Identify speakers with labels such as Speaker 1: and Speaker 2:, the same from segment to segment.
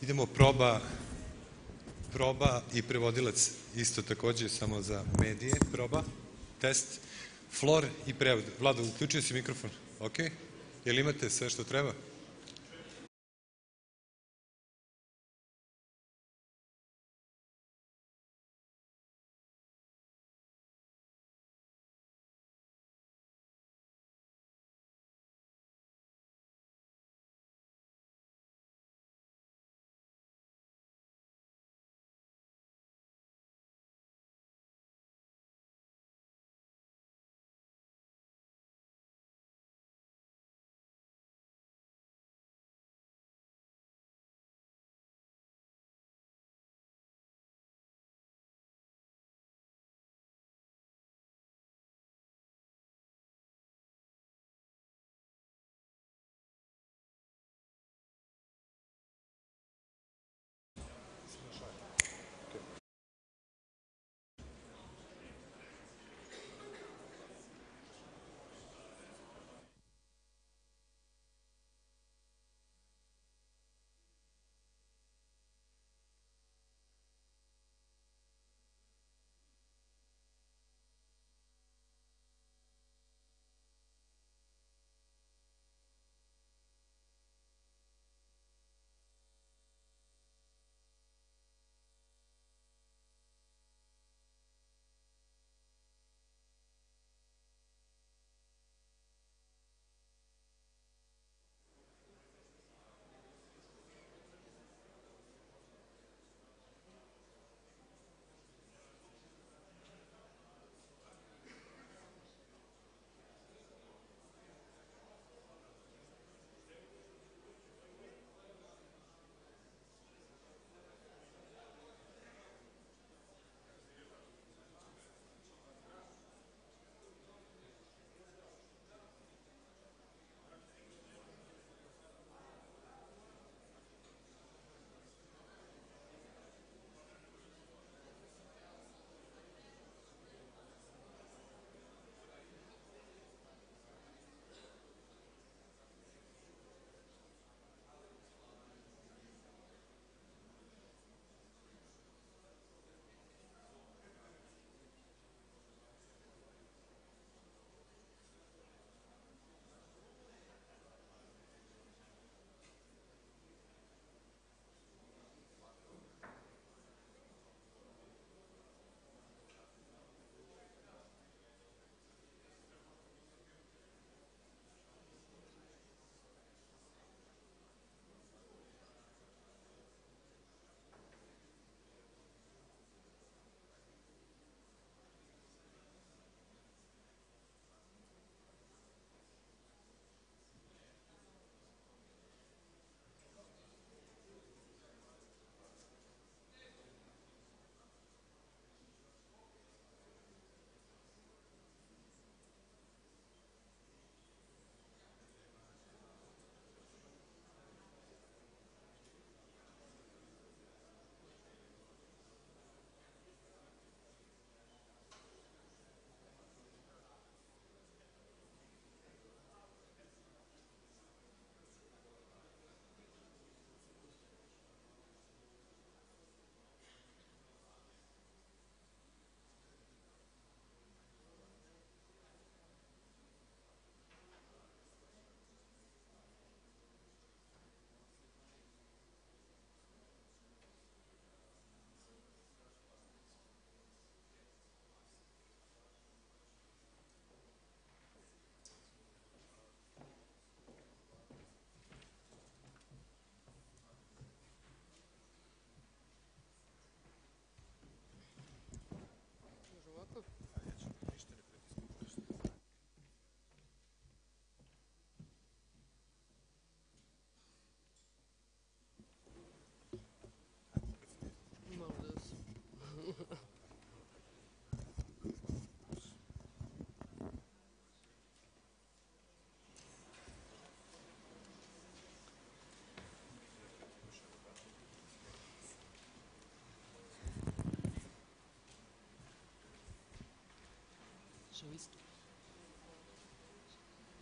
Speaker 1: Idemo proba i prevodilac isto takođe, samo za medije, proba, test, Flor i prevod. Vlado, uključio si mikrofon, ok? Jel imate sve što treba?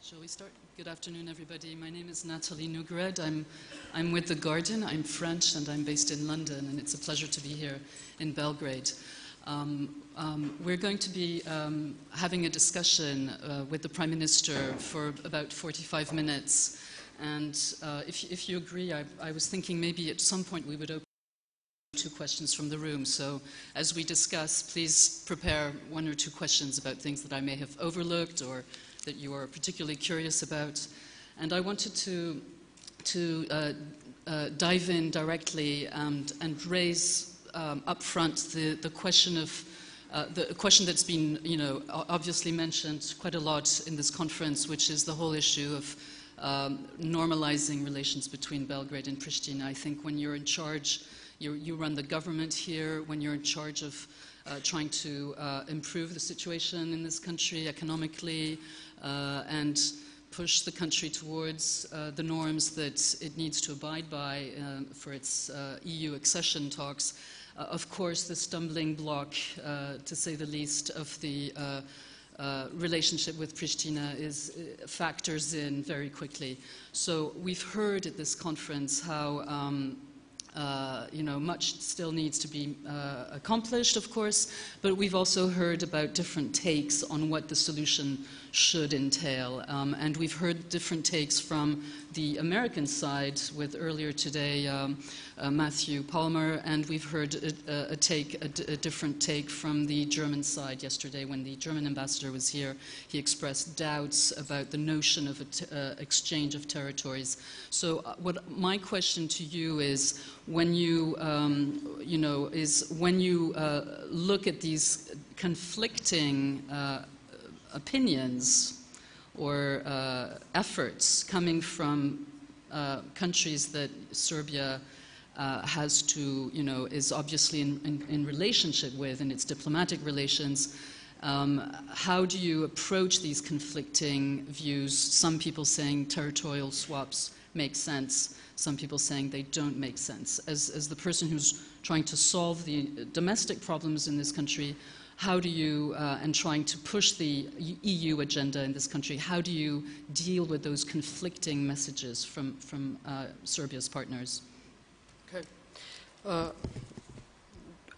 Speaker 2: Shall we start? Good afternoon, everybody. My name is Natalie Nougayrède. I'm with The Guardian. I'm French, and I'm based in London, and it's a pleasure to be here in Belgrade. We're going to be having a discussion with the Prime Minister for about 45 minutes. And if you agree, I was thinking maybe at some point we would open 2 questions from the room. So as we discuss, please prepare 1 or 2 questions about things that I may have overlooked or that you are particularly curious about. And I wanted to dive in directly and raise up front the question of the question that's been, obviously mentioned quite a lot in this conference, which is the whole issue of normalizing relations between Belgrade and Pristina. I think when you're in charge, you run the government here, when you're in charge of trying to improve the situation in this country economically and push the country towards the norms that it needs to abide by for its EU accession talks. Of course, the stumbling block, to say the least, of the relationship with Pristina factors in very quickly. So we've heard at this conference how much still needs to be accomplished, of course, but we've also heard about different takes on what the solution should entail. And we've heard different takes from the American side, with earlier today Matthew Palmer, and we've heard a different take from the German side yesterday. When the German ambassador was here, he expressed doubts about the notion of exchange of territories. So my question to you is, when you look at these conflicting opinions or efforts coming from countries that Serbia has to, is obviously in relationship with in its diplomatic relations, how do you approach these conflicting views? Some people saying territorial swaps make sense, some people saying they don't make sense. As the person who's trying to solve the domestic problems in this country, how do you, and trying to push the EU agenda in this country, how do you deal with those conflicting messages from Serbia's partners?
Speaker 3: Okay.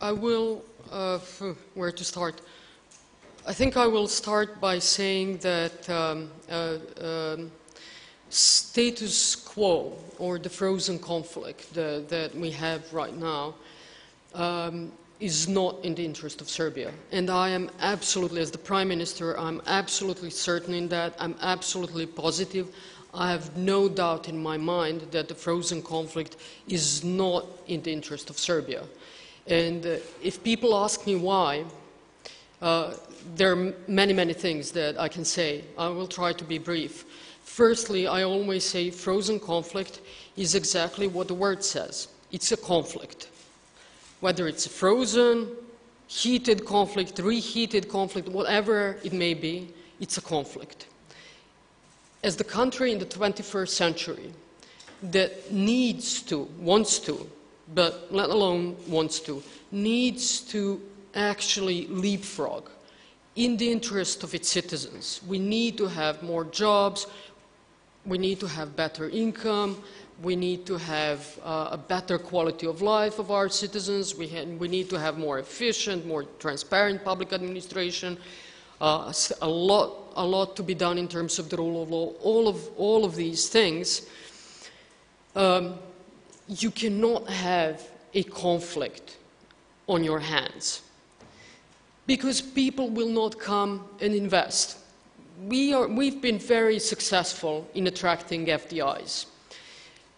Speaker 3: I will, where to start? I think I will start by saying that status quo, or the frozen conflict that we have right now, is not in the interest of Serbia. And I am absolutely, as the Prime Minister, I'm absolutely certain in that. I'm absolutely positive. I have no doubt in my mind that the frozen conflict is not in the interest of Serbia. And if people ask me why, there are many, many things that I can say. I will try to be brief. Firstly, I always say frozen conflict is exactly what the word says. It's a conflict. Whether it's a frozen, heated conflict, reheated conflict, whatever it may be, it's a conflict. As the country in the 21st century that needs to, wants to, but let alone wants to, needs to actually leapfrog in the interest of its citizens. We need to have more jobs, we need to have better income, we need to have a better quality of life of our citizens, we need to have more efficient, more transparent public administration, a lot to be done in terms of the rule of law, all of these things. You cannot have a conflict on your hands because people will not come and invest. We've been very successful in attracting FDIs,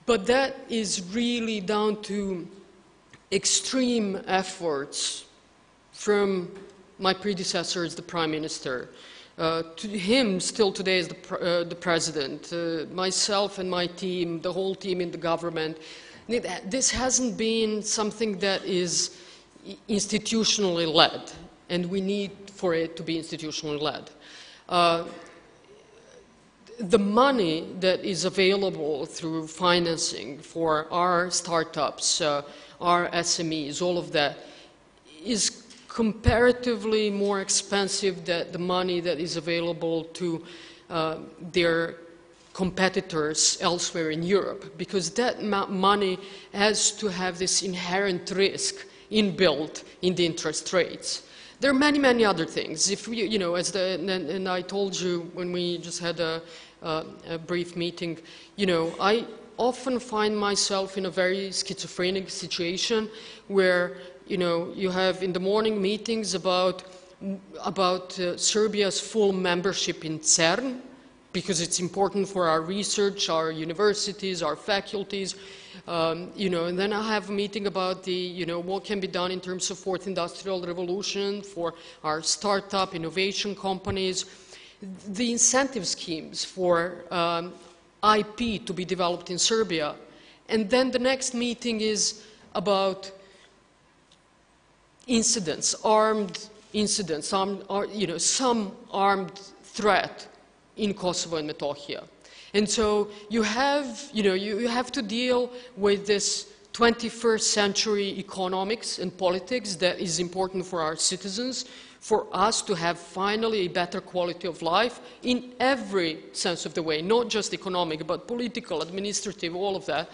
Speaker 3: but that is really down to extreme efforts from my predecessor as the Prime Minister, to him still today as the President, myself and my team, the whole team in the government. This hasn't been something that is institutionally led, and we need for it to be institutionally led. The money that is available through financing for our startups, our SMEs, all of that, is comparatively more expensive than the money that is available to their competitors elsewhere in Europe, because that money has to have this inherent risk inbuilt in the interest rates. There are many, many other things. If we, you know, and I told you when we just had a brief meeting, you know, I often find myself in a very schizophrenic situation where, you know, you have in the morning meetings about Serbia's full membership in CERN, because it's important for our research, our universities, our faculties, you know, and then I have a meeting about the, you know, what can be done in terms of fourth industrial revolution for our startup innovation companies, the incentive schemes for IP to be developed in Serbia. And then the next meeting is about incidents, armed incidents, you know, some armed threat in Kosovo and Metohija. And so you have, you know, you have to deal with this 21st century economics and politics that is important for our citizens, for us to have finally a better quality of life in every sense of the way, not just economic, but political, administrative, all of that.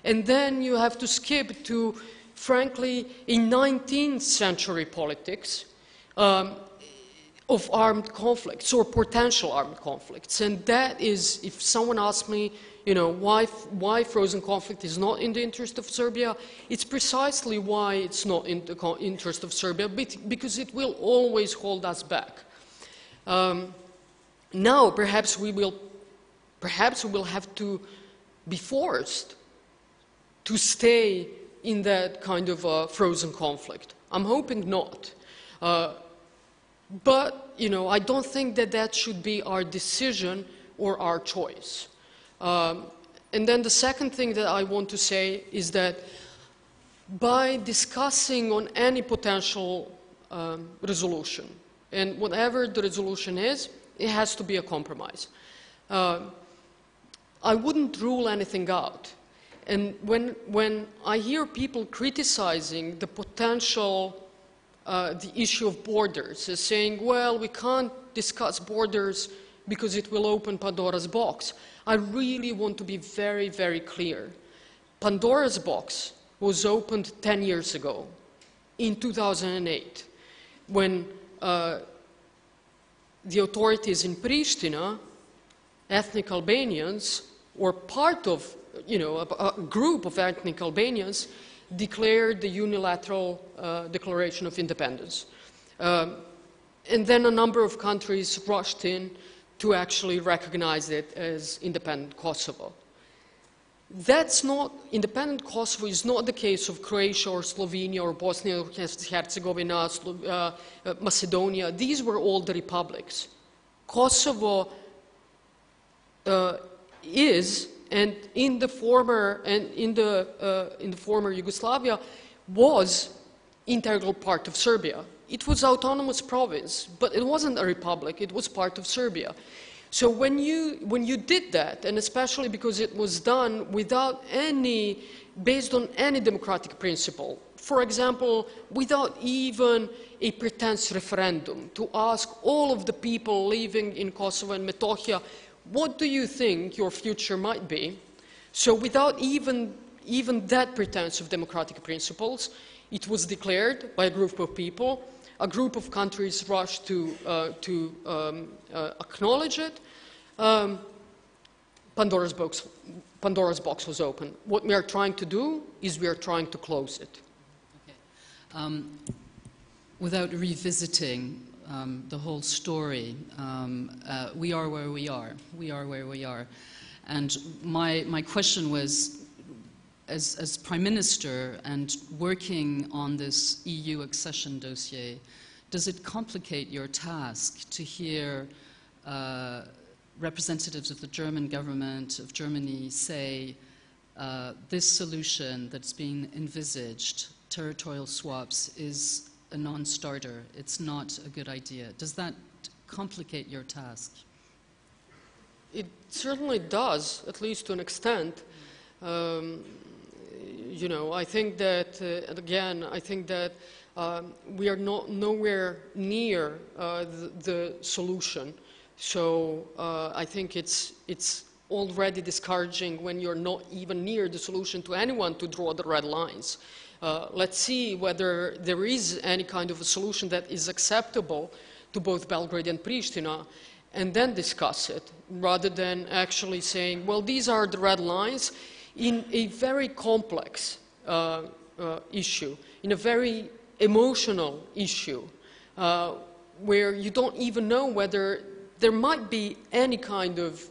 Speaker 3: And then you have to skip to, frankly, a 19th century politics of armed conflicts or potential armed conflicts. And that is, if someone asks me, you know, why frozen conflict is not in the interest of Serbia, it's precisely why it's not in the interest of Serbia, because it will always hold us back. Now, perhaps we will have to be forced to stay in that kind of a frozen conflict. I'm hoping not. But, you know, I don't think that that should be our decision or our choice. And then the second thing that I want to say is that by discussing on any potential resolution, and whatever the resolution is, it has to be a compromise. I wouldn't rule anything out. And when I hear people criticizing the potential the issue of borders, as saying, well, we can't discuss borders because it will open Pandora's box. I really want to be very, very clear. Pandora's box was opened 10 years ago, in 2008, when the authorities in Pristina, ethnic Albanians, or part of, you know, a group of ethnic Albanians, declared the unilateral declaration of independence. And then a number of countries rushed in to actually recognize it as independent Kosovo. That's not, independent Kosovo is not the case of Croatia or Slovenia or Bosnia or Herzegovina, Macedonia. These were all the republics. Kosovo is, and in the former Yugoslavia, was integral part of Serbia. It was autonomous province, but it wasn't a republic. It was part of Serbia. So when you did that, and especially because it was done without any, based on any democratic principle, for example, without even a pretense referendum to ask all of the people living in Kosovo and Metohija, what do you think your future might be? So without even that pretense of democratic principles, it was declared by a group of people. A group of countries rushed to acknowledge it. Pandora's box was open. What we are trying to do is we are trying to close it.
Speaker 2: Okay. Without revisiting the whole story, we are where we are. We are where we are. And my question was, as Prime Minister and working on this EU accession dossier, does it complicate your task to hear representatives of the German government, of Germany, say this solution that's being envisaged, territorial swaps, is a non-starter, it's not a good idea? Does that complicate your task?
Speaker 3: It certainly does, at least to an extent. You know, I think that, again, I think that we are nowhere near the solution So I think it's already discouraging when you're not even near the solution to anyone to draw the red lines. Let's see whether there is any kind of a solution that is acceptable to both Belgrade and Pristina, and then discuss it, rather than actually saying, well, these are the red lines in a very complex issue, in a very emotional issue, where you don't even know whether there might be any kind of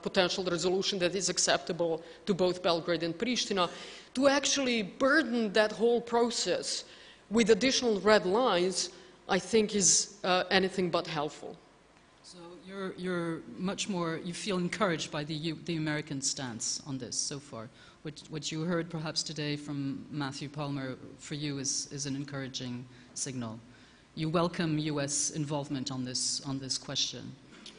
Speaker 3: potential resolution that is acceptable to both Belgrade and Pristina. To actually burden that whole process with additional red lines, I think is anything but helpful.
Speaker 2: So you're much more, you feel encouraged by the American stance on this so far. What you heard perhaps today from Matthew Palmer for you is an encouraging signal. You welcome US involvement on this question.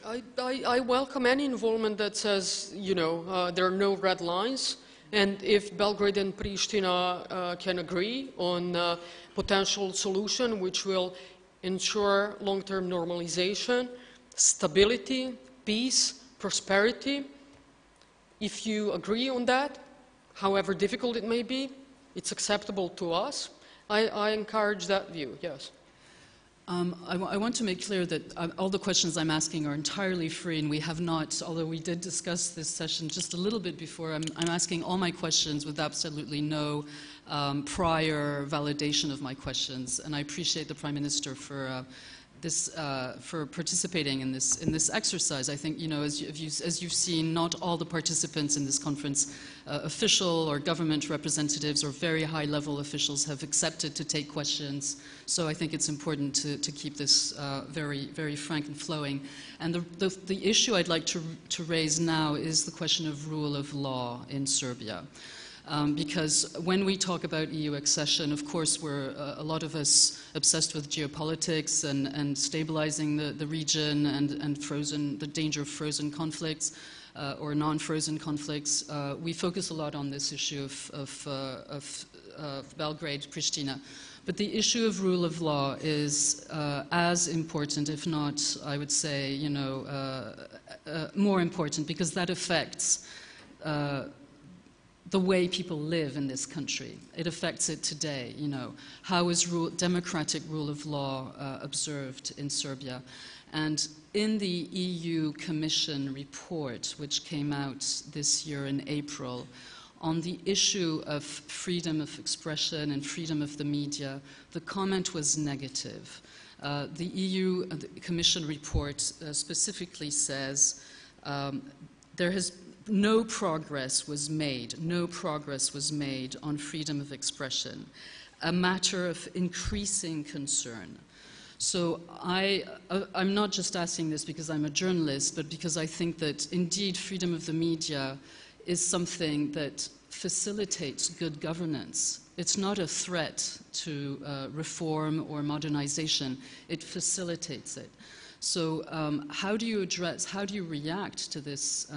Speaker 3: I welcome any involvement that says, you know, there are no red lines, and if Belgrade and Pristina can agree on a potential solution which will ensure long-term normalization, stability, peace, prosperity, if you agree on that, however difficult it may be, it's acceptable to us. I encourage that view, yes.
Speaker 2: I want to make clear that all the questions I'm asking are entirely free, and we have not, although we did discuss this session just a little bit before, I'm asking all my questions with absolutely no prior validation of my questions, and I appreciate the Prime Minister for for participating in this exercise. I think, you know, as you've seen, not all the participants in this conference, official or government representatives or very high-level officials, have accepted to take questions. So I think it's important to keep this very, very frank and flowing. And the issue I'd like to raise now is the question of rule of law in Serbia. Because when we talk about EU accession, of course, we're a lot of us obsessed with geopolitics and stabilizing the region and the danger of frozen conflicts or non-frozen conflicts. We focus a lot on this issue of Belgrade, Pristina. But the issue of rule of law is as important, if not, I would say, you know, more important, because that affects the way people live in this country. It affects it today, you know. How is democratic rule of law observed in Serbia? And in the EU Commission report, which came out this year in April, on the issue of freedom of expression and freedom of the media, the comment was negative. The EU Commission report specifically says no progress was made on freedom of expression, a matter of increasing concern. So I'm not just asking this because I'm a journalist, but because I think that indeed freedom of the media is something that facilitates good governance. It's not a threat to reform or modernization. It facilitates it. So how do you react to this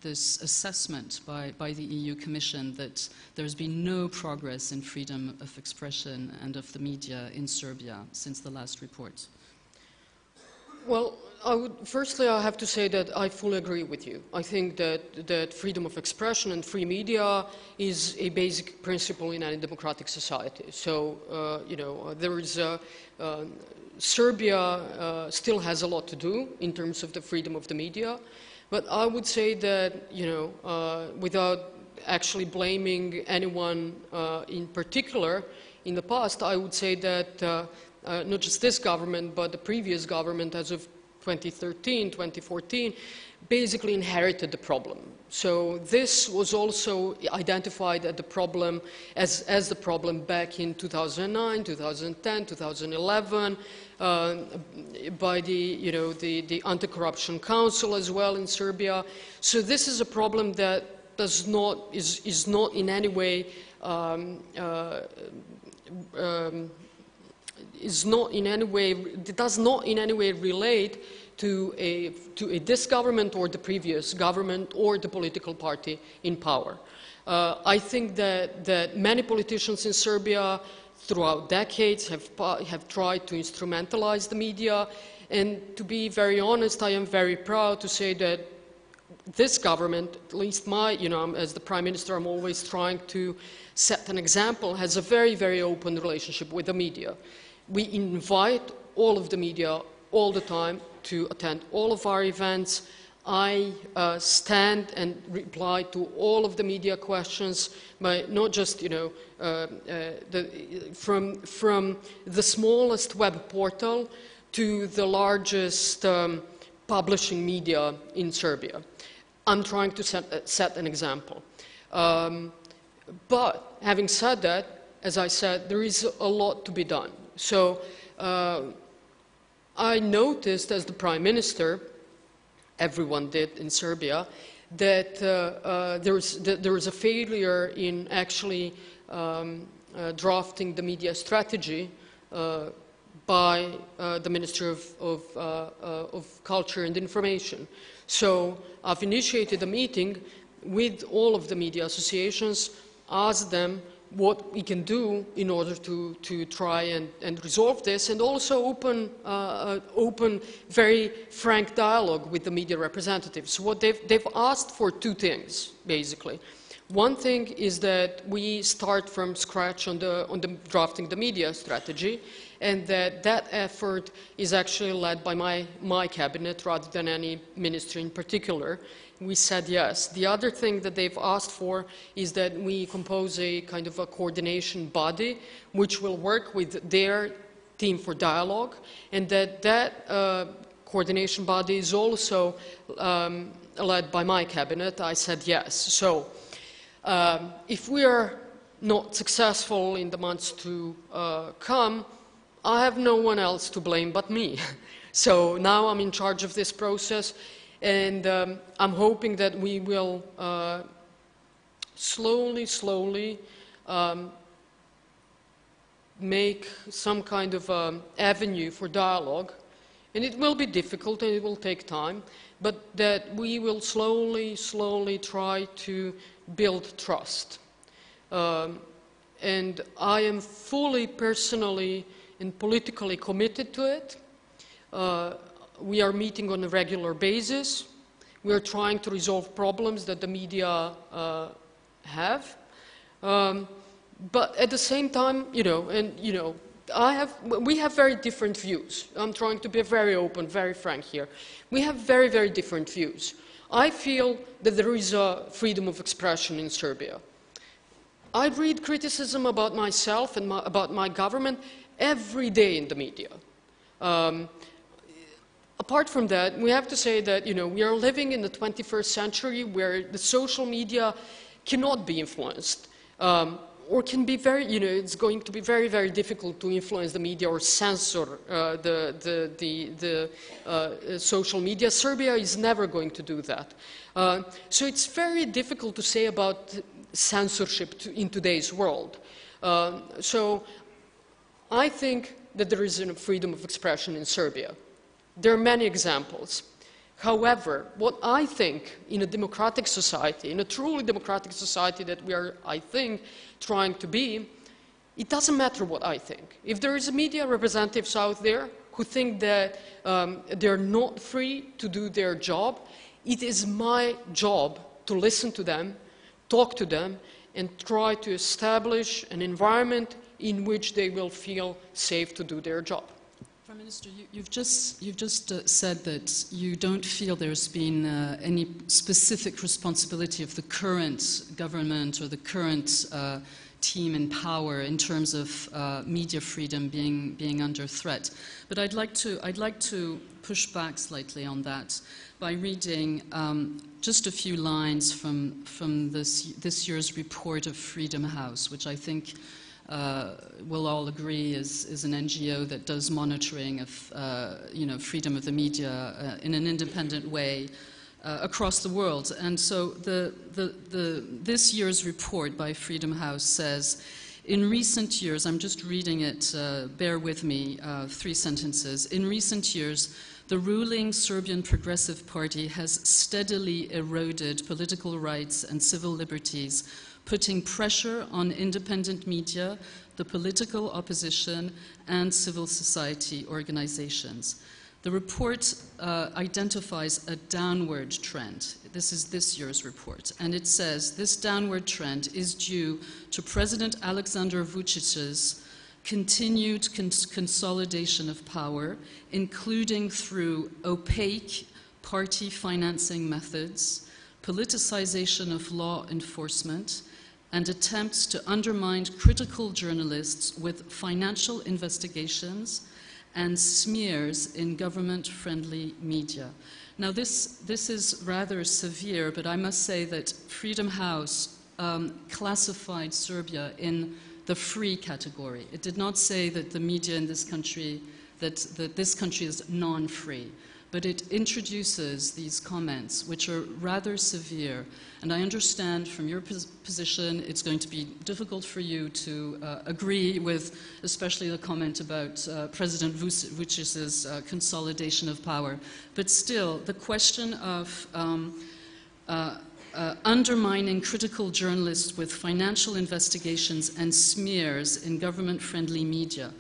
Speaker 2: this assessment by the EU Commission that there's been no progress in freedom of expression and of the media in Serbia since the last report?
Speaker 3: Well, firstly, I have to say that I fully agree with you. I think that freedom of expression and free media is a basic principle in any democratic society. So, you know, there is Serbia still has a lot to do in terms of the freedom of the media. But I would say that, you know, without actually blaming anyone in particular in the past, I would say that not just this government, but the previous government as of 2013, 2014, basically inherited the problem. So this was also identified as the problem, as the problem back in 2009, 2010, 2011, by the Anti-Corruption Council as well in Serbia. So this is a problem that is not in any way does not in any way relate to this government or the previous government or the political party in power. I think that many politicians in Serbia throughout decades have tried to instrumentalize the media And to be very honest, I am very proud to say that this government, at least my, as the Prime Minister, I'm always trying to set an example, has a very, very open relationship with the media. We invite all of the media all the time to attend all of our events. I stand and reply to all of the media questions, by not just, from the smallest web portal to the largest publishing media in Serbia. I'm trying to set an example. But having said that, as I said, there is a lot to be done. So I noticed as the Prime Minister, everyone did in Serbia, that there was a failure in actually drafting the media strategy by the Minister of Culture and Information. So I've initiated a meeting with all of the media associations, asked them what we can do in order to try and resolve this, and also open very frank dialogue with the media representatives. What they've asked for two things, basically. One thing is that we start from scratch on the drafting the media strategy, and that effort is actually led by my cabinet rather than any ministry in particular. We said yes. The other thing that they've asked for is that we compose a kind of a coordination body which will work with their team for dialogue, and that coordination body is also led by my cabinet. I said yes. So if we are not successful in the months to come, I have no one else to blame but me. So now I'm in charge of this process, and I'm hoping that we will slowly make some kind of avenue for dialogue. And it will be difficult and it will take time, but that we will slowly try to build trust. And I am fully personally and politically committed to it. We are meeting on a regular basis. We are trying to resolve problems that the media have. But at the same time, we have very different views. I'm trying to be very open, very frank here. We have very, very different views. I feel that there is a freedom of expression in Serbia. I read criticism about myself and about my government every day in the media. Apart from that, we have to say that we are living in the 21st century where the social media cannot be influenced, or can be very, it's going to be very, very difficult to influence the media or censor the social media. Serbia is never going to do that. So it's very difficult to say about censorship in today's world. So I think that there is a freedom of expression in Serbia. There are many examples. However, what I think in a democratic society, in a truly democratic society that we are, I think, trying to be, it doesn't matter what I think. If there is media representatives out there who think that they're not free to do their job, it is my job to listen to them, talk to them, and try to establish an environment in which they will feel safe to do their job.
Speaker 2: Prime Minister, you've just said that you don't feel there's been any specific responsibility of the current government or the current team in power in terms of media freedom being under threat. But I'd like to push back slightly on that by reading just a few lines from this year's report of Freedom House, which I think we'll all agree is an NGO that does monitoring of freedom of the media in an independent way across the world. And so this year's report by Freedom House says, in recent years, I'm just reading it, bear with me, 3 sentences. In recent years, the ruling Serbian Progressive Party has steadily eroded political rights and civil liberties, putting pressure on independent media, the political opposition, and civil society organizations. The report identifies a downward trend. This is this year's report. And it says this downward trend is due to President Alexander Vucic's continued consolidation of power, including through opaque party financing methods, politicization of law enforcement, and attempts to undermine critical journalists with financial investigations and smears in government-friendly media. Now this is rather severe, but I must say that Freedom House classified Serbia in the free category. It did not say that the media in this country, that this country is non-free, but it introduces these comments which are rather severe. And I understand from your position it's going to be difficult for you to agree with especially the comment about President Vucic's consolidation of power. But still, the question of undermining critical journalists with financial investigations and smears in government-friendly media.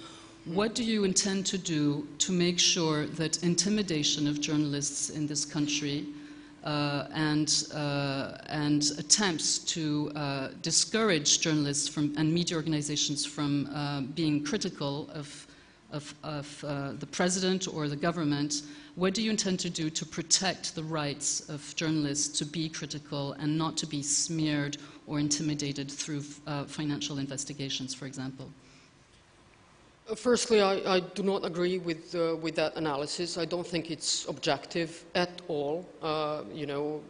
Speaker 2: What do you intend to do to make sure that intimidation of journalists in this country and attempts to discourage journalists and media organizations from being critical of the president or the government, what do you intend to do to protect the rights of journalists to be critical and not to be smeared or intimidated through financial investigations, for example?
Speaker 3: Firstly, I do not agree with that analysis. I don't think it's objective at all. You know,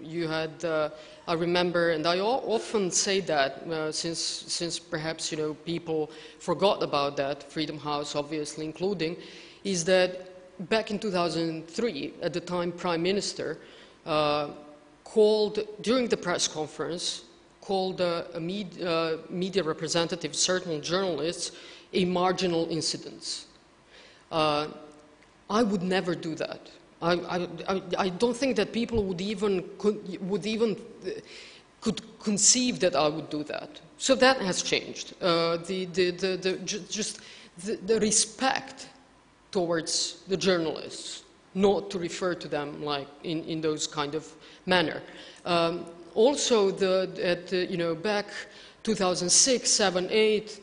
Speaker 3: you had, I remember, and I often say that since perhaps, you know, people forgot about that, Freedom House obviously including, is that back in 2003, at the time Prime Minister called, during the press conference, called media representatives, certain journalists, a marginal incident. I would never do that. I don't think that people would even could conceive that I would do that. So that has changed. Just the respect towards the journalists, not to refer to them like in those kind of manner. Also, you know, back 2006, 7, 8.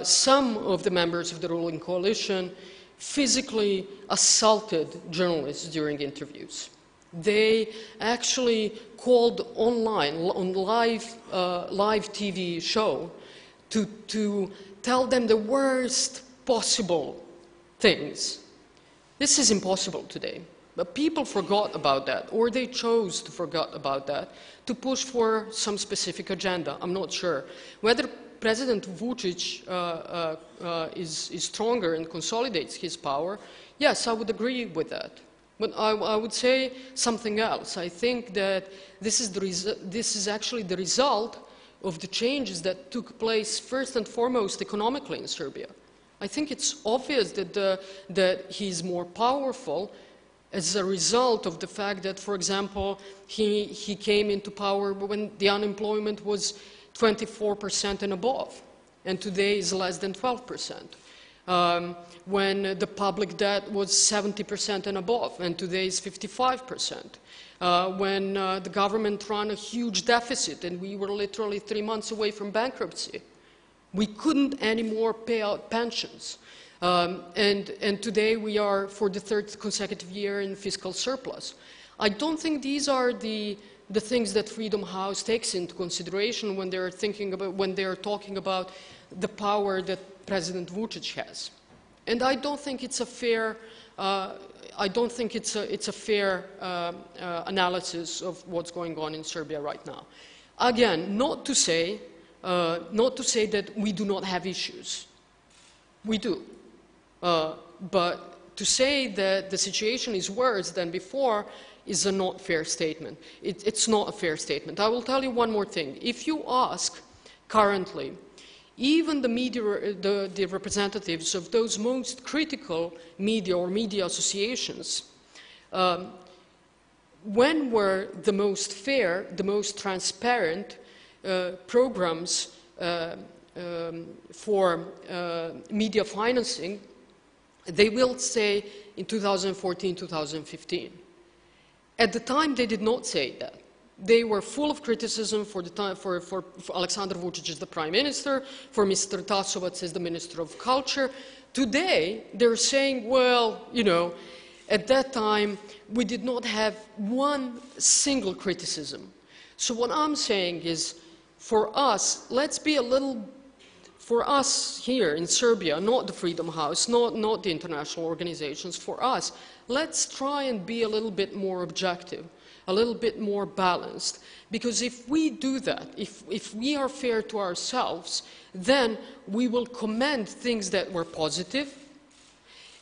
Speaker 3: Some of the members of the ruling coalition physically assaulted journalists during interviews. They actually called online, on live TV show, to tell them the worst possible things. This is impossible today. But people forgot about that, or they chose to forget about that, to push for some specific agenda. I'm not sure. Whether President Vucic is stronger and consolidates his power, yes, I would agree with that. But I would say something else. I think that this is actually the result of the changes that took place first and foremost economically in Serbia. I think it's obvious that he's more powerful as a result of the fact that, for example, he came into power when the unemployment was 24% and above, and today is less than 12%. When the public debt was 70% and above, and today is 55%. When the government ran a huge deficit, and we were literally 3 months away from bankruptcy. We couldn't anymore pay out pensions. And today we are, for the 3rd consecutive year, in fiscal surplus. I don't think these are the things that Freedom House takes into consideration when they're talking about the power that President Vucic has. And I don't think it's a fair, analysis of what's going on in Serbia right now. Again, not to say that we do not have issues. We do. But to say that the situation is worse than before is a not fair statement. It's not a fair statement. I will tell you one more thing. If you ask currently, even the media, the representatives of those most critical media or media associations, when were the most fair, the most transparent programs for media financing, they will say in 2014, 2015. At the time, they did not say that. They were full of criticism for the time for Aleksandar Vučić as the prime minister, for Mr. Tasovac as the minister of culture. Today, they're saying, well, you know, at that time, we did not have one single criticism. So what I'm saying is, for us, let's be a little, for us here in Serbia, not the Freedom House, not the international organizations, for us, let's try and be a little bit more objective, a little bit more balanced. Because if we do that, if we are fair to ourselves, then we will commend things that were positive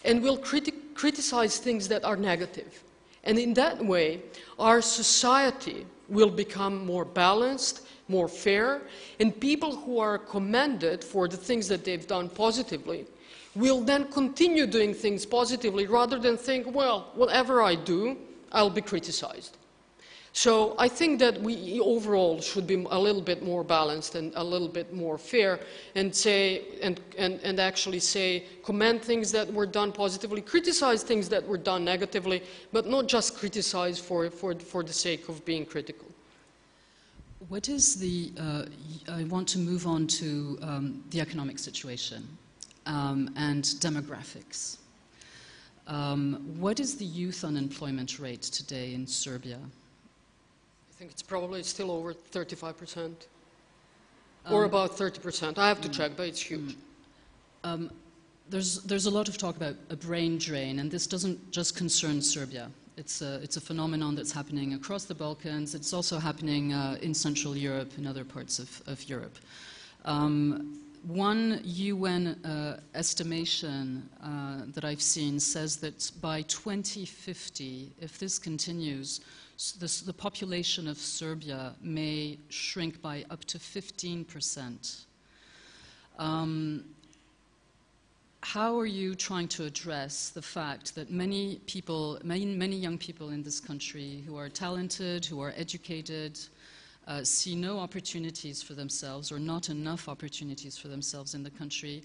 Speaker 3: and we'll criticize things that are negative. And in that way, our society will become more balanced, more fair, and people who are commended for the things that they've done positively will then continue doing things positively rather than think, well, whatever I do, I'll be criticized. So I think that we overall should be a little bit more balanced and a little bit more fair and say, and actually say, commend things that were done positively, criticize things that were done negatively, but not just criticize for the sake of being critical.
Speaker 2: What is the, I want to move on to the economic situation and demographics. What is the youth unemployment rate today in Serbia?
Speaker 3: I think it's probably still over 35%, or about 30%. I have to check, but it's huge.
Speaker 2: There's a lot of talk about a brain drain, and this doesn't just concern Serbia. It's a phenomenon that's happening across the Balkans. It's also happening in Central Europe and other parts of Europe. One UN estimation that I've seen says that by 2050, if this continues, the population of Serbia may shrink by up to 15%. How are you trying to address the fact that many people, many young people in this country who are talented, who are educated, see no opportunities for themselves or not enough opportunities for themselves in the country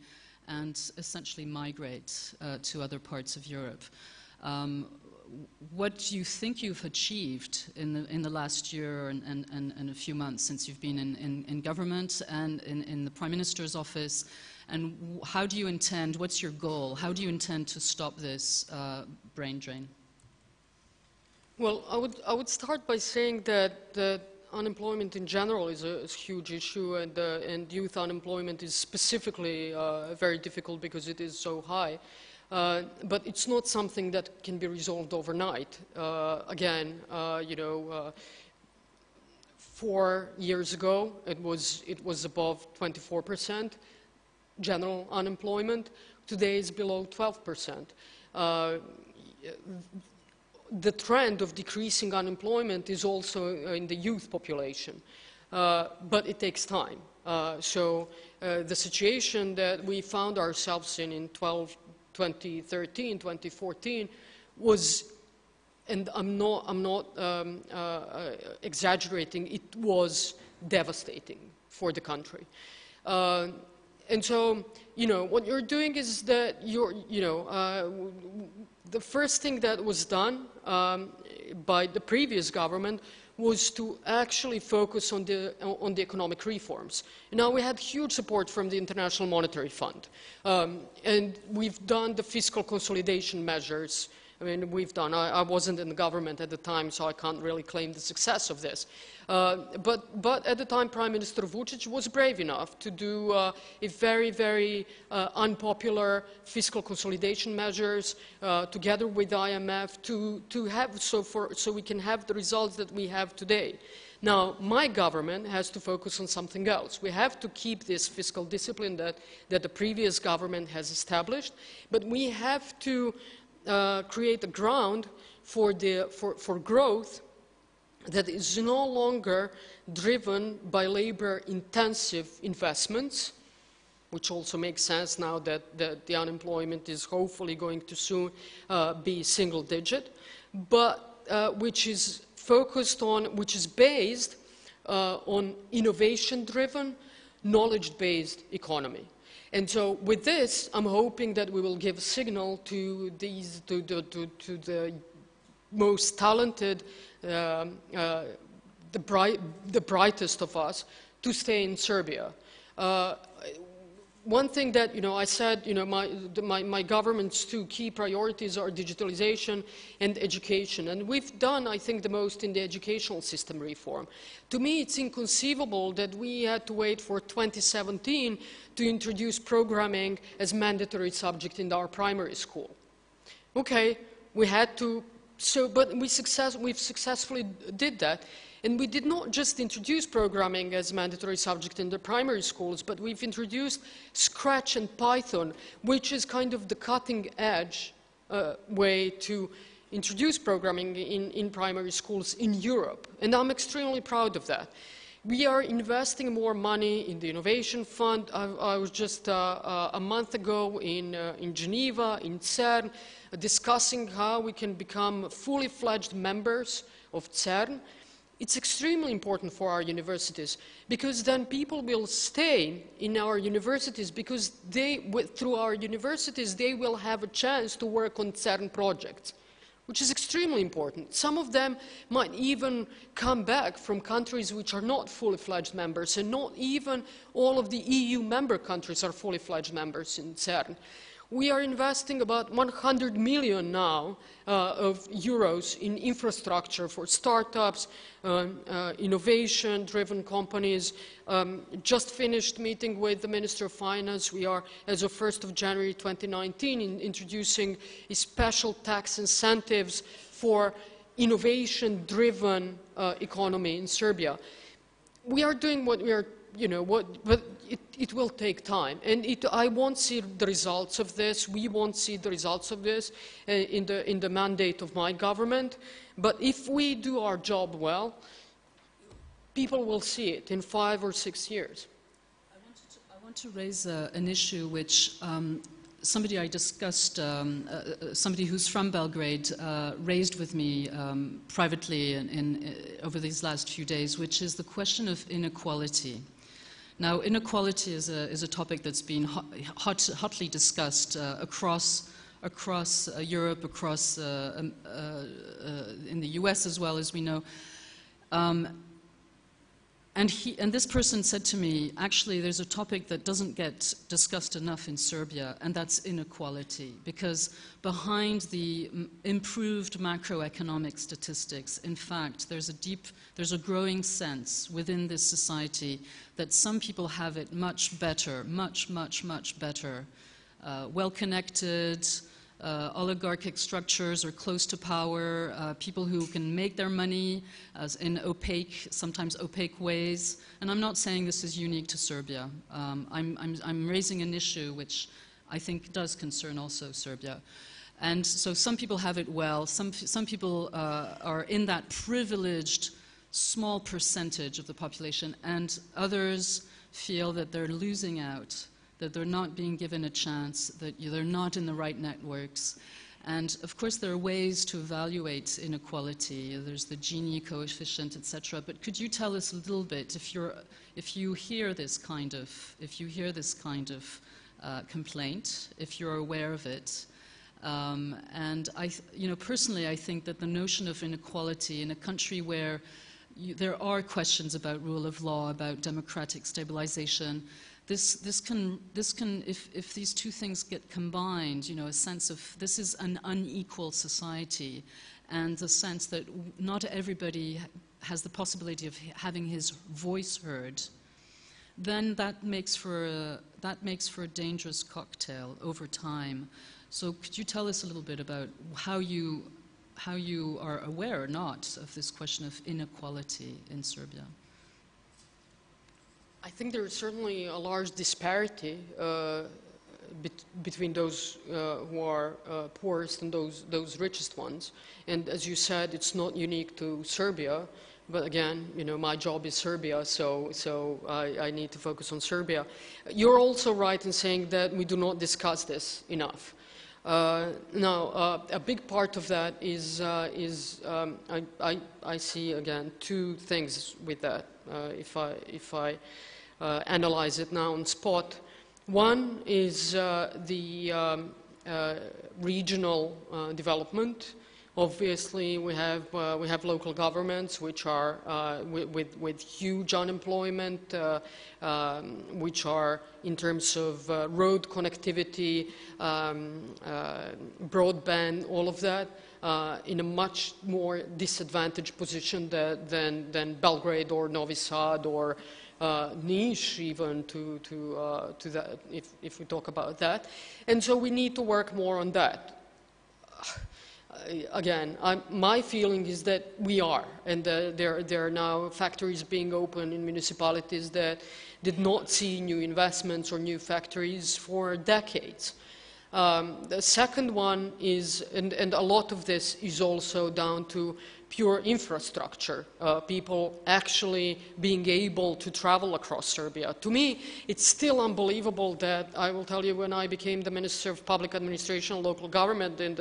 Speaker 2: and essentially migrate to other parts of Europe? What do you think you've achieved in the last year and a few months since you've been in government and in the Prime Minister's office? And how do you intend, what's your goal? How do you intend to stop this brain drain?
Speaker 3: Well, I would start by saying that unemployment in general is a huge issue, and youth unemployment is specifically very difficult because it is so high. But it's not something that can be resolved overnight. Again, you know, 4 years ago it was above 24%. General unemployment today is below 12%. The trend of decreasing unemployment is also in the youth population, but it takes time. So the situation that we found ourselves in 2013, 2014 was, and I'm not exaggerating, it was devastating for the country. And so, you know, what you're doing is that the first thing that was done by the previous government was to actually focus on the economic reforms. Now we had huge support from the International Monetary Fund, and we've done the fiscal consolidation measures. I mean, we've done. I wasn't in the government at the time, so I can't really claim the success of this. But at the time, Prime Minister Vučić was brave enough to do a very, very unpopular fiscal consolidation measures together with IMF to have so we can have the results that we have today. Now, my government has to focus on something else. We have to keep this fiscal discipline that the previous government has established, but we have to create a ground for growth that is no longer driven by labor-intensive investments, which also makes sense now that the unemployment is hopefully going to soon be single-digit, but which is focused on, which is based on innovation-driven, knowledge-based economy. And so with this, I'm hoping that we will give a signal to the most talented, the brightest of us, to stay in Serbia. One thing that, I said, my government's two key priorities are digitalization and education. And we've done, I think, the most in the educational system reform. To me, it's inconceivable that we had to wait for 2017 to introduce programming as mandatory subject in our primary school. Okay, we had to, but we've successfully did that. And we did not just introduce programming as mandatory subject in the primary schools, but we've introduced Scratch and Python, which is kind of the cutting edge way to introduce programming in primary schools in Europe. And I'm extremely proud of that. We are investing more money in the Innovation Fund. I was just a month ago in Geneva, in CERN, discussing how we can become fully fledged members of CERN. It's extremely important for our universities, because then people will stay in our universities, because through our universities they will have a chance to work on CERN projects, which is extremely important. Some of them might even come back from countries which are not fully fledged members, and not even all of the EU member countries are fully fledged members in CERN. We are investing about 100 million now of euros in infrastructure for startups, innovation-driven companies. Just finished meeting with the Minister of Finance. We are, as of 1st of January 2019, introducing special tax incentives for innovation-driven economy in Serbia. We are doing what we are, but it will take time, and I won't see the results of this. We won't see the results of this in the mandate of my government. But if we do our job well, people will see it in 5 or 6 years.
Speaker 2: I want to raise an issue which somebody I discussed, somebody who's from Belgrade, raised with me privately over these last few days, which is the question of inequality. Now, inequality is a topic that's been hotly discussed across Europe, across in the US as well, as we know. And this person said to me, actually, there's a topic that doesn't get discussed enough in Serbia, and that's inequality. Because behind the improved macroeconomic statistics, in fact, there's a growing sense within this society that some people have it much better, much better, well-connected, oligarchic structures are close to power, people who can make their money in sometimes opaque ways. And I'm not saying this is unique to Serbia. I'm raising an issue which I think does concern also Serbia. And so some people have it well, some people are in that privileged small percentage of the population, and others feel that they're losing out, that they're not being given a chance, that they're not in the right networks. And of course there are ways to evaluate inequality. There's the Gini coefficient, etc. But could you tell us a little bit, if you hear this kind of complaint, if you're aware of it? And personally, I think that the notion of inequality in a country where there are questions about rule of law, about democratic stabilization, this can, if these two things get combined, a sense of this is an unequal society, and the sense that not everybody has the possibility of having his voice heard, then that makes for a dangerous cocktail over time. So could you tell us a little bit about how you are aware or not of this question of inequality in Serbia?
Speaker 3: I think there is certainly a large disparity between those who are poorest and those richest ones. And as you said, it's not unique to Serbia. But again, my job is Serbia, so I need to focus on Serbia. You're also right in saying that we do not discuss this enough. Now, a big part of that is I see again two things with that. If I analyze it now on spot, One is the regional development. Obviously, we have local governments which are with huge unemployment, which are in terms of road connectivity, broadband, all of that, in a much more disadvantaged position than Belgrade or Novi Sad or Niš, even to that, if we talk about that. And so we need to work more on that. Again, my feeling is that we are, and there are now factories being opened in municipalities that did not see new investments or new factories for decades. The second one is, and a lot of this is also down to pure infrastructure, people actually being able to travel across Serbia. To me, it's still unbelievable that, I will tell you, when I became the Minister of Public Administration and Local Government in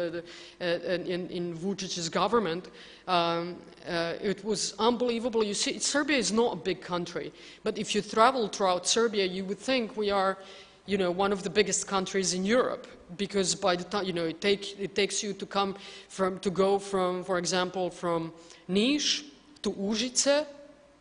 Speaker 3: Vučić's government, it was unbelievable. You see, Serbia is not a big country, but if you travel throughout Serbia, you would think we are, you know, one of the biggest countries in Europe, because by the time, you know, it takes you to go from, for example, from Niš to Užice.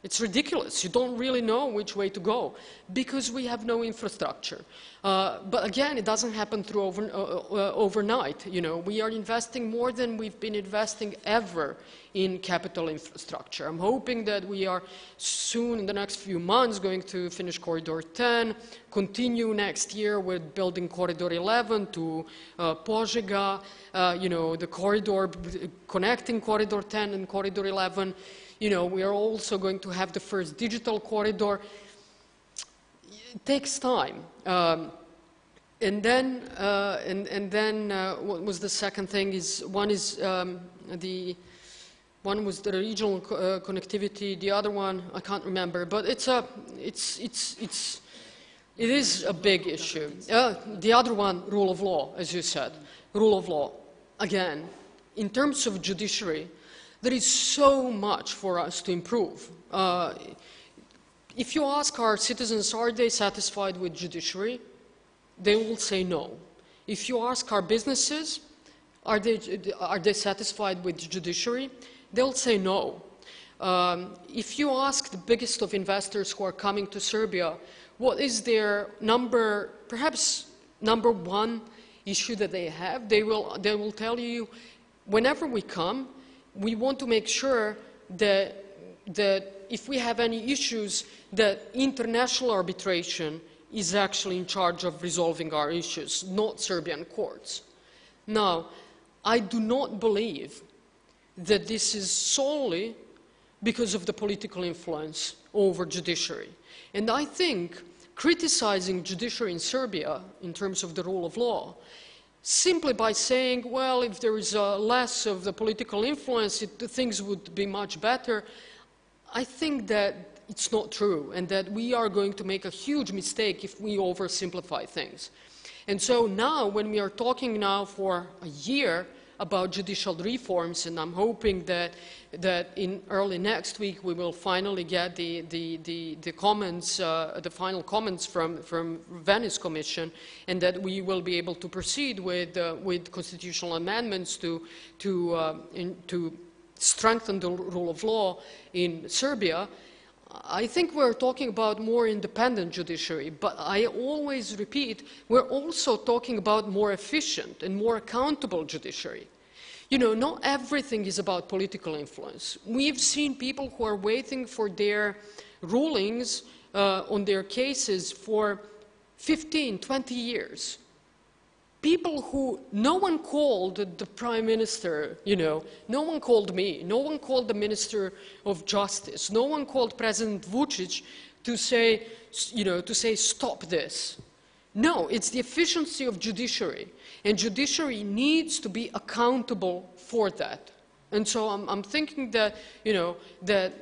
Speaker 3: It's ridiculous. You don't really know which way to go because we have no infrastructure. But again, it doesn't happen through overnight. You know, we are investing more than we've been investing ever in capital infrastructure. I'm hoping that we are soon, in the next few months, going to finish Corridor 10, continue next year with building Corridor 11 to Požega, you know, the corridor connecting Corridor 10 and Corridor 11. You know, we are also going to have the first digital corridor. It takes time. And then what was the second thing? One was the regional connectivity. The other one I can't remember. But it is a big issue. The other one, rule of law, as you said, rule of law. Again, in terms of judiciary, there is so much for us to improve. If you ask our citizens, are they satisfied with judiciary? They will say no. If you ask our businesses, are they satisfied with judiciary? They'll say no. If you ask the biggest of investors who are coming to Serbia, what is their perhaps number one issue that they have, they will tell you, whenever we come, we want to make sure that if we have any issues, that international arbitration is actually in charge of resolving our issues, not Serbian courts. Now, I do not believe that this is solely because of the political influence over judiciary. And I think criticizing judiciary in Serbia in terms of the rule of law simply by saying, well, if there is less of the political influence, things would be much better, I think that it's not true, and that we are going to make a huge mistake if we oversimplify things. And so now, when we are talking now for a year about judicial reforms, and I'm hoping that in early next week we will finally get the comments, the final comments from Venice Commission, and that we will be able to proceed with constitutional amendments to strengthen the rule of law in Serbia. I think we're talking about more independent judiciary, but I always repeat, we're also talking about more efficient and more accountable judiciary. You know, not everything is about political influence. We've seen people who are waiting for their rulings on their cases for 15, 20 years. People who, no one called the Prime Minister, you know, no one called me, no one called the Minister of Justice, no one called President Vučić to say, you know, to say stop this. No, it's the efficiency of judiciary, and judiciary needs to be accountable for that. And so I'm thinking that, you know, that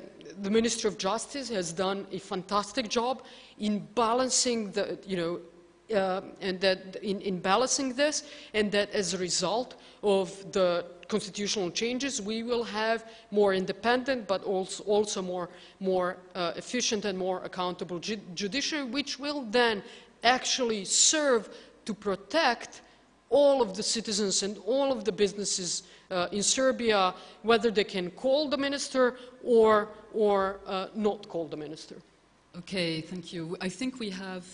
Speaker 3: the Minister of Justice has done a fantastic job in balancing the, you know, and that in balancing this, and that as a result of the constitutional changes, we will have more independent, but also more efficient and more accountable judiciary, which will then actually serve to protect all of the citizens and all of the businesses in Serbia, whether they can call the minister or not call the minister.
Speaker 2: Okay, thank you. I think we have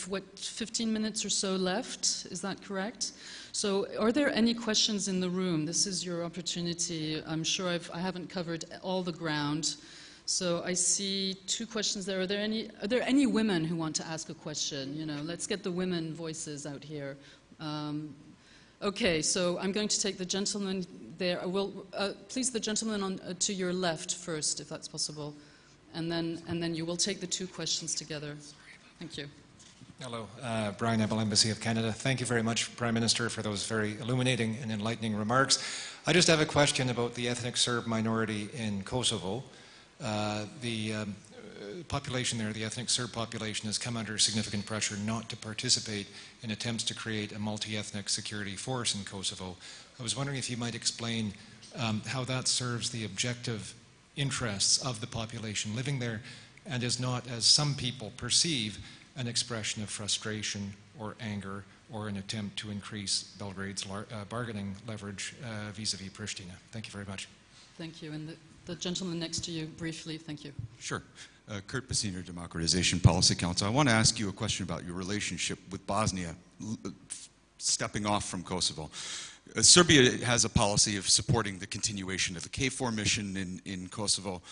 Speaker 2: what, 15 minutes or so left, is that correct? So are there any questions in the room? This is your opportunity. I'm sure I haven't covered all the ground. So I see 2 questions there. Are there any women who want to ask a question? You know, let's get the women voices out here. Okay, so I'm going to take the gentleman there. Please, the gentleman to your left first, if that's possible. And then you will take the 2 questions together. Thank you.
Speaker 4: Hello, Brian Ebel, Embassy of Canada. Thank you very much, Prime Minister, for those very illuminating and enlightening remarks. I just have a question about the ethnic Serb minority in Kosovo. The population there, the ethnic Serb population, has come under significant pressure not to participate in attempts to create a multi-ethnic security force in Kosovo. I was wondering if you might explain how that serves the objective interests of the population living there and is not, as some people perceive, an expression of frustration or anger or an attempt to increase Belgrade's bargaining leverage vis-a-vis Pristina. Thank you very much.
Speaker 2: Thank you. And the gentleman next to you, briefly, thank you.
Speaker 5: Sure. Kurt Bassiner, Democratization Policy Council. I want to ask you a question about your relationship with Bosnia, stepping off from Kosovo. Serbia has a policy of supporting the continuation of the KFOR mission in Kosovo,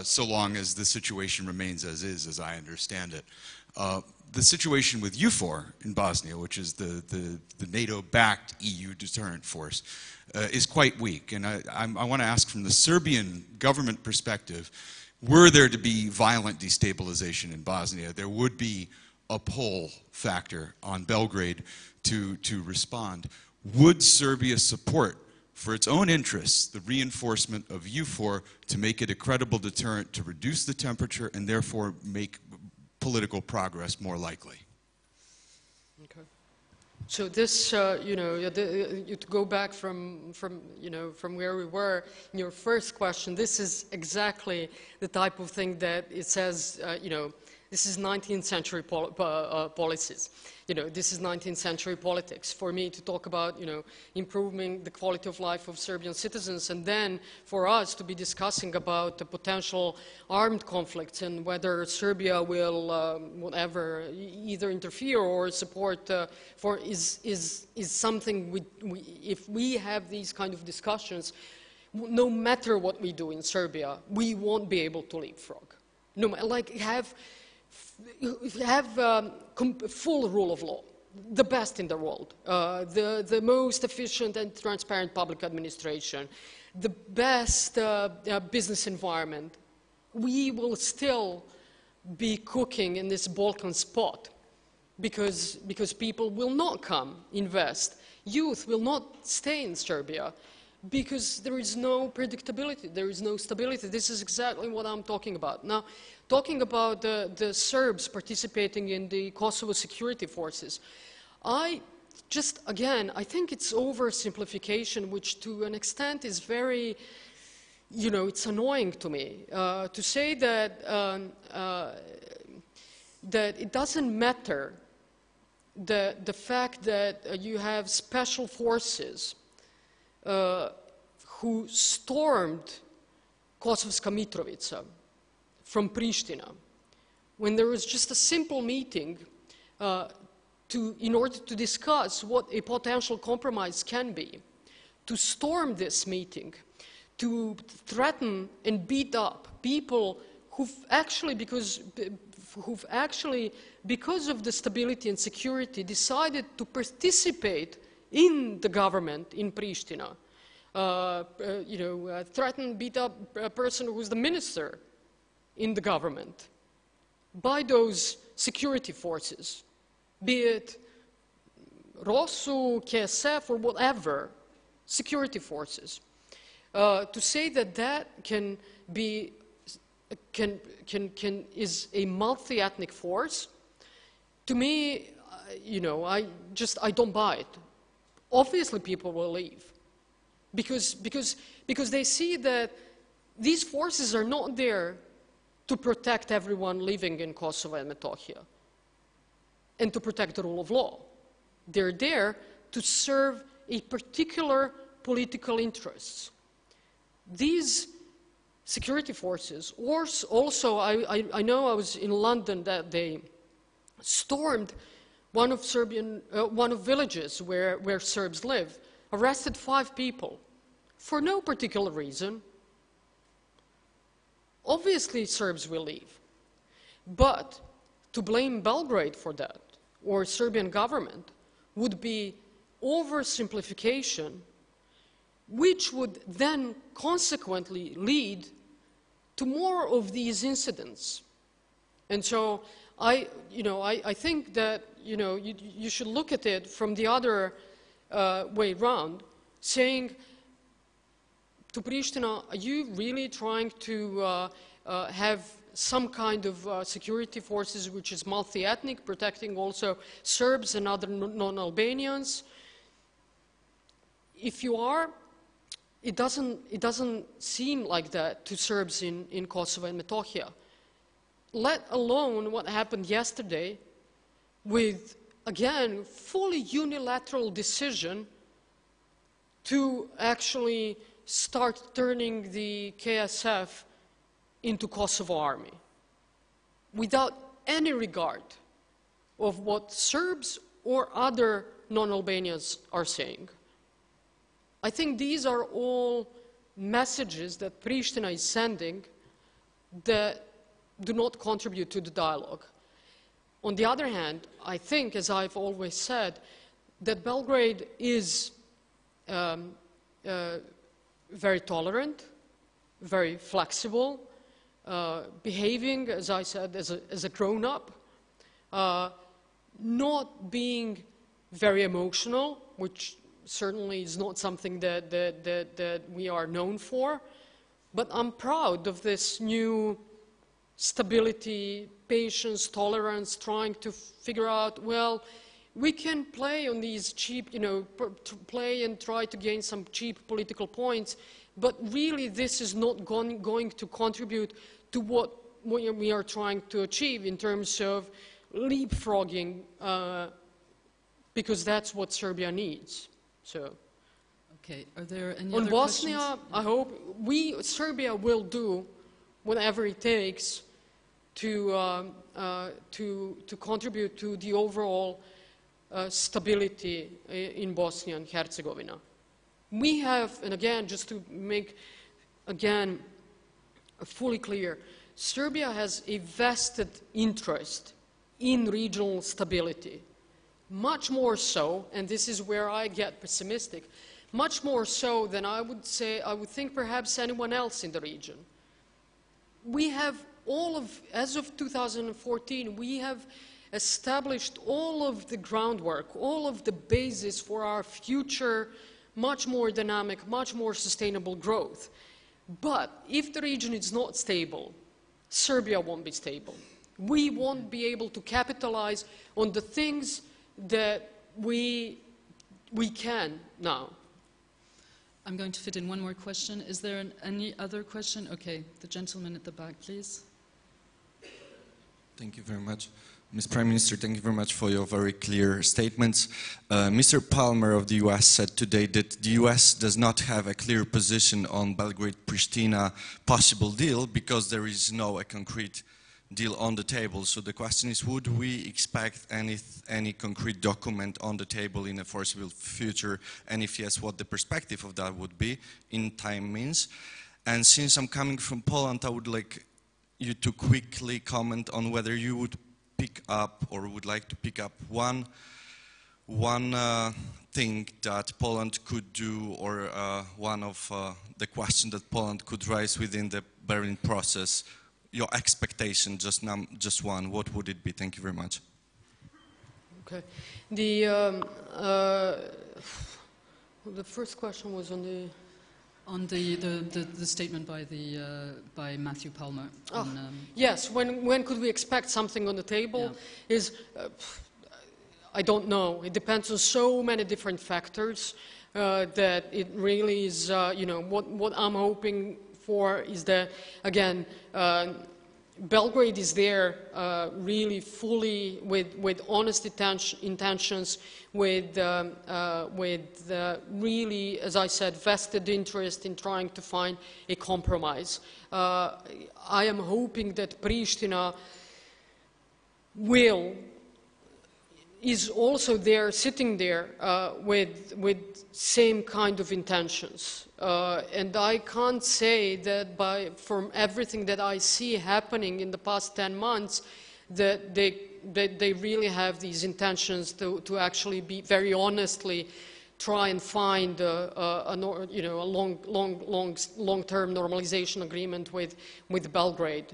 Speaker 5: so long as the situation remains as is, as I understand it. The situation with EUFOR in Bosnia, which is the NATO-backed EU deterrent force, is quite weak. And I want to ask, from the Serbian government perspective, were there to be violent destabilization in Bosnia, there would be a pull factor on Belgrade to respond. Would Serbia support, for its own interests, the reinforcement of EUFOR to make it a credible deterrent to reduce the temperature and therefore make political progress more likely?
Speaker 3: Okay. So this, you know, you to go back from where we were in your first question, this is exactly the type of thing that it says, you know, this is 19th century policies. You know, this is 19th century politics. For me to talk about, you know, improving the quality of life of Serbian citizens, and then for us to be discussing about the potential armed conflicts and whether Serbia will, whatever, either interfere or support is something if we have these kind of discussions, no matter what we do in Serbia, we won't be able to leapfrog. No, like have full rule of law, the best in the world, the most efficient and transparent public administration, the best business environment, we will still be cooking in this Balkan spot because people will not come invest. Youth will not stay in Serbia because there is no predictability, there is no stability. This is exactly what I'm talking about. Now, talking about the Serbs participating in the Kosovo security forces, I think it's oversimplification, which to an extent is very, you know, it's annoying to me. To say that, that it doesn't matter the fact that you have special forces who stormed Kosovska Mitrovica from Pristina, when there was just a simple meeting in order to discuss what a potential compromise can be, to storm this meeting, to threaten and beat up people who've actually, because of the stability and security, decided to participate in the government in Pristina. Threaten, beat up a person who's the minister in the government by those security forces, be it ROSU, KSF, or whatever, security forces. To say that that is a multi-ethnic force, to me, I don't buy it. Obviously, people will leave because they see that these forces are not there to protect everyone living in Kosovo and Metohija. and to protect the rule of law. They're there to serve a particular political interests. These security forces, or also, I know I was in London that day, stormed one of villages where Serbs live, arrested 5 people for no particular reason. Obviously, Serbs will leave. But to blame Belgrade for that, or Serbian government, would be oversimplification, which would then consequently lead to more of these incidents. And so I think that you should look at it from the other way around, saying to Pristina, are you really trying to have some kind of security forces which is multi-ethnic, protecting also Serbs and other non-Albanians? If you are, it doesn't seem like that to Serbs in Kosovo and Metohija, let alone what happened yesterday with, again, fully unilateral decision to actually start turning the KSF into Kosovo army without any regard of what Serbs or other non-Albanians are saying. I think these are all messages that Pristina is sending that do not contribute to the dialogue. On the other hand, I think, as I've always said, that Belgrade is very tolerant, very flexible, behaving, as I said, as a grown-up, not being very emotional, which certainly is not something that we are known for. But I'm proud of this new stability, patience, tolerance, trying to figure out, well, we can play on these cheap, play and try to gain some cheap political points, but really this is not going to contribute to what we are trying to achieve in terms of leapfrogging, because that's what Serbia needs. So,
Speaker 2: okay, are there any
Speaker 3: on
Speaker 2: other
Speaker 3: Bosnia,
Speaker 2: questions?
Speaker 3: I hope Serbia will do whatever it takes to contribute to the overall stability in Bosnia and Herzegovina. We have, and again, just to make again fully clear, Serbia has a vested interest in regional stability. Much more so, and this is where I get pessimistic, much more so than I would think perhaps anyone else in the region. We have as of 2014, we have established all of the groundwork, all of the basis for our future, much more dynamic, much more sustainable growth. But if the region is not stable, Serbia won't be stable. We won't be able to capitalize on the things that we can now.
Speaker 2: I'm going to fit in one more question. Is there any other question? Okay, the gentleman at the back, please.
Speaker 6: Thank you very much. Ms. Prime Minister, thank you very much for your very clear statements. Mr. Palmer of the US said today that the US does not have a clear position on Belgrade-Pristina possible deal because there is no concrete deal on the table. So the question is, would we expect any concrete document on the table in a foreseeable future? And if yes, what the perspective of that would be in time means? And since I'm coming from Poland, I would like you to quickly comment on whether you would pick up or would like to pick up one thing that Poland could do, or one of the questions that Poland could raise within the Berlin process. Your expectation, just one, what would it be? Thank you very much.
Speaker 3: Okay. The first question was on
Speaker 2: the statement by Matthew Palmer.
Speaker 3: Yes, when could we expect something on the table? Yeah. I don't know. It depends on so many different factors that it really is, what I'm hoping for is that, again, Belgrade is there really fully with honest intentions, with really, as I said, vested interest in trying to find a compromise. I am hoping that Pristina is also there, sitting there with same kind of intentions. And I can't say that from everything that I see happening in the past 10 months that they really have these intentions to actually be very honestly try and find a long-term normalization agreement with Belgrade.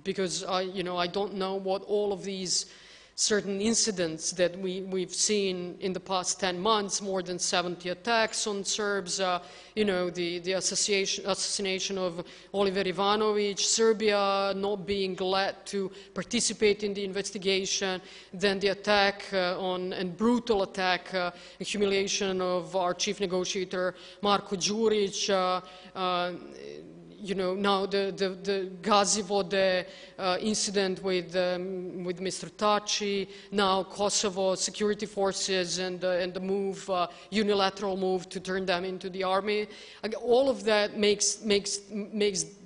Speaker 3: Because I don't know what all of these certain incidents that we've seen in the past 10 months, more than 70 attacks on Serbs, the assassination of Oliver Ivanović, Serbia not being glad to participate in the investigation, then the attack and brutal attack, humiliation of our chief negotiator, Marko Đurić, now the Gazivode incident with Mr. Taci, now Kosovo security forces and the unilateral move to turn them into the army. All of that makes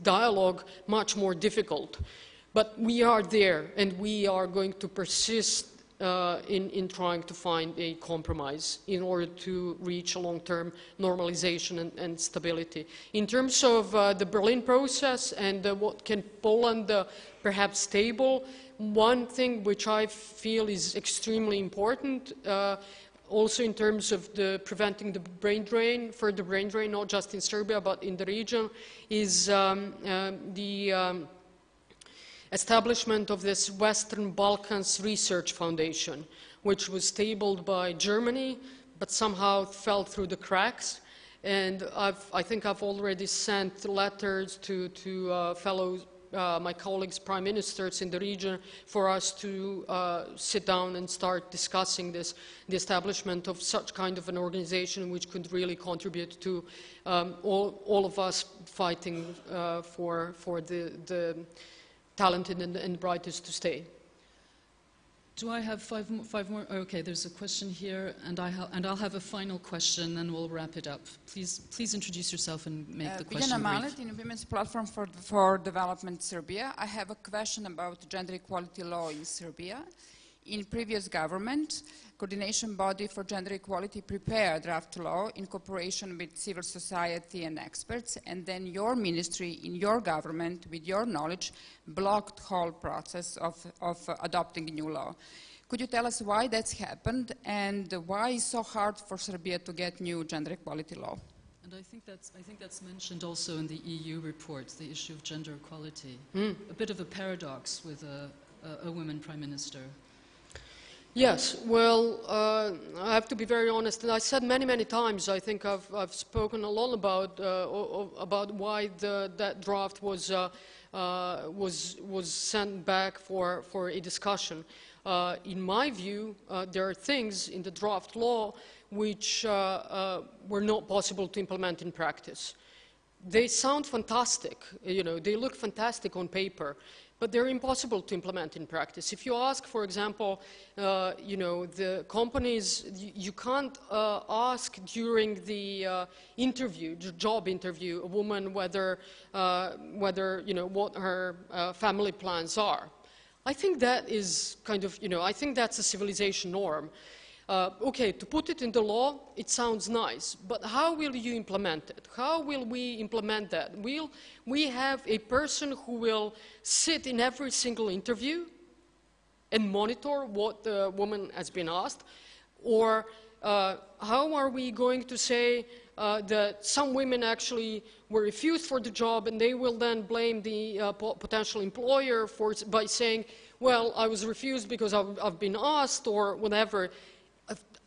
Speaker 3: dialogue much more difficult. But we are there, and we are going to persist in trying to find a compromise in order to reach a long-term normalization and stability. In terms of the Berlin process and what can Poland perhaps table, one thing which I feel is extremely important, also in terms of preventing the brain drain, further brain drain, not just in Serbia but in the region, is the establishment of this Western Balkans Research Foundation, which was tabled by Germany, but somehow fell through the cracks. And I think I've already sent letters to my colleagues, prime ministers in the region, for us to sit down and start discussing the establishment of such kind of an organization which could really contribute to all of us fighting for the talented and brightest to stay.
Speaker 2: Do I have five more? Okay, there's a question here, and I'll have a final question, and we'll wrap it up. Please introduce yourself and make the question brief.
Speaker 7: In Women's Platform for Development Serbia. I have a question about gender equality law in Serbia. In previous government, coordination body for gender equality prepared draft law in cooperation with civil society and experts, and then your ministry in your government, with your knowledge, blocked the whole process of adopting a new law. Could you tell us why that's happened and why it's so hard for Serbia to get new gender equality law?
Speaker 2: And I think that's mentioned also in the EU report, the issue of gender equality. A bit of a paradox with a woman prime minister.
Speaker 3: Yes, well, I have to be very honest, and I said many times, I think I've spoken a lot about why that draft was sent back for a discussion. In my view, there are things in the draft law which were not possible to implement in practice. They sound fantastic, they look fantastic on paper, but they're impossible to implement in practice. If you ask, for example, the companies, you can't ask during the interview, the job interview, a woman whether what her family plans are. I think that is kind of, I think that's a civilization norm. Okay, to put it in the law, it sounds nice, but how will you implement it? How will we implement that? Will we have a person who will sit in every single interview and monitor what the woman has been asked? Or how are we going to say that some women actually were refused for the job and they will then blame the potential employer by saying, well, I was refused because I've been asked or whatever.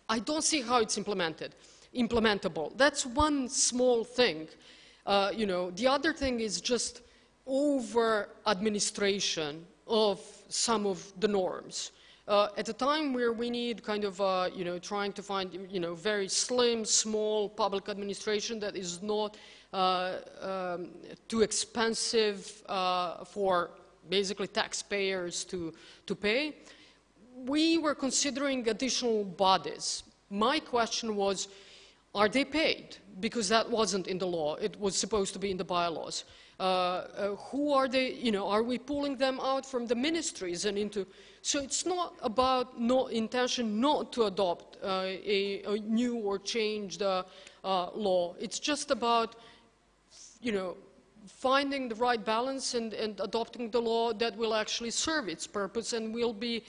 Speaker 3: I don't see how it's implementable. That's one small thing. The other thing is just over-administration of some of the norms. At a time where we need kind of, trying to find, very slim, small public administration that is not too expensive for basically taxpayers to pay. We were considering additional bodies. My question was, are they paid? Because that wasn't in the law. It was supposed to be in the bylaws. Who are they, you know, are we pulling them out from the ministries and into, so it's not about no intention not to adopt a new or changed law. It's just about, you know, finding the right balance and adopting the law that will actually serve its purpose and will be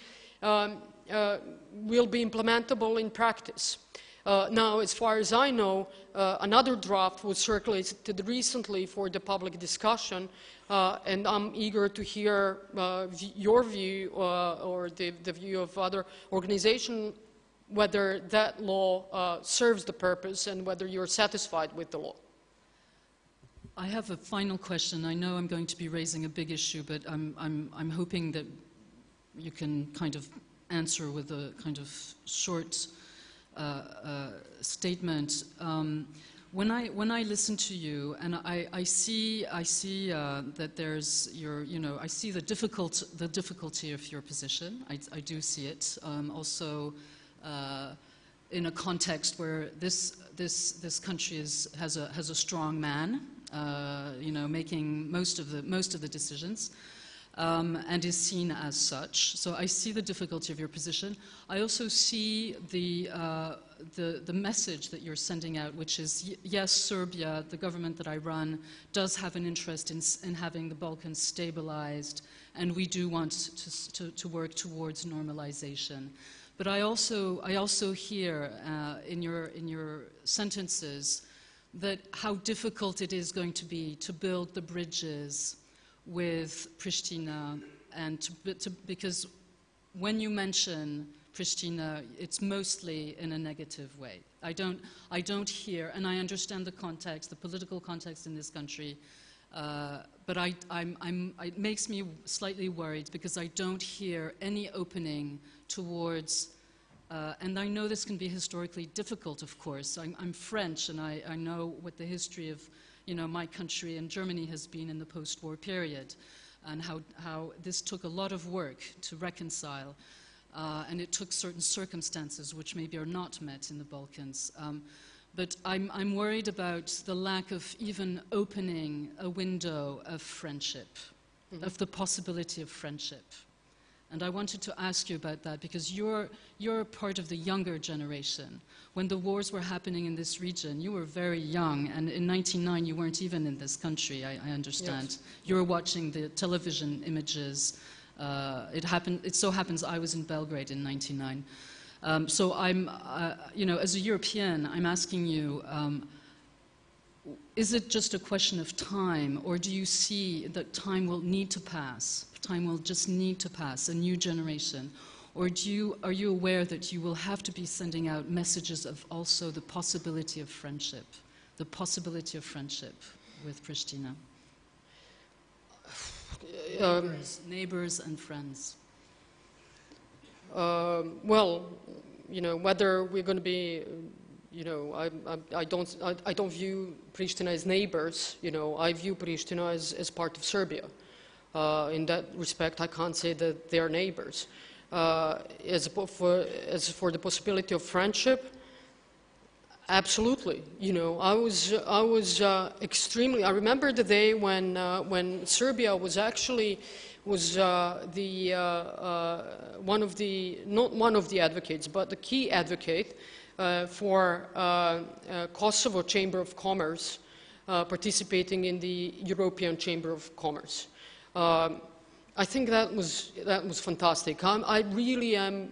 Speaker 3: implementable in practice. Now, as far as I know, another draft was circulated recently for the public discussion, and I'm eager to hear your view or the view of other organizations, whether that law serves the purpose and whether you're satisfied with the law.
Speaker 2: I have a final question. I know I'm going to be raising a big issue, but I'm hoping that you can kind of answer with a kind of short statement. When I listen to you, and I see that there's I see the difficulty of your position. I do see it. Also, in a context where this country has a strong man, making most of the decisions. And is seen as such. So I see the difficulty of your position. I also see the message that you're sending out, which is, yes, Serbia, the government that I run, does have an interest in having the Balkans stabilized, and we do want to work towards normalization. But I also hear in your sentences that how difficult it is going to be to build the bridges with Pristina, and because when you mention Pristina, it's mostly in a negative way. I don't hear, and I understand the context, the political context in this country, but it makes me slightly worried because I don't hear any opening towards, and I know this can be historically difficult, of course. I'm French, and I know what the history of my country and Germany has been in the post-war period, and how this took a lot of work to reconcile, and it took certain circumstances which maybe are not met in the Balkans. But I'm worried about the lack of even opening a window of friendship, of the possibility of friendship. And I wanted to ask you about that because you're part of the younger generation. When the wars were happening in this region, you were very young, and in 1999 you weren't even in this country, I understand. Yes. You were watching the television images. It so happens I was in Belgrade in 1999. So I'm, as a European, I'm asking you, is it just a question of time, or do you see that time will need to pass? Time will just need to pass, a new generation. Or are you aware that you will have to be sending out messages of also the possibility of friendship with Pristina? Neighbors and friends.
Speaker 3: Well, whether we're going to be, I don't view Pristina as neighbors. I view Pristina as part of Serbia. In that respect, I can't say that they are neighbors. As for the possibility of friendship, absolutely. I was extremely. I remember the day when Serbia was actually not one of the advocates, but the key advocate for Kosovo Chamber of Commerce participating in the European Chamber of Commerce. I think that was fantastic. I really am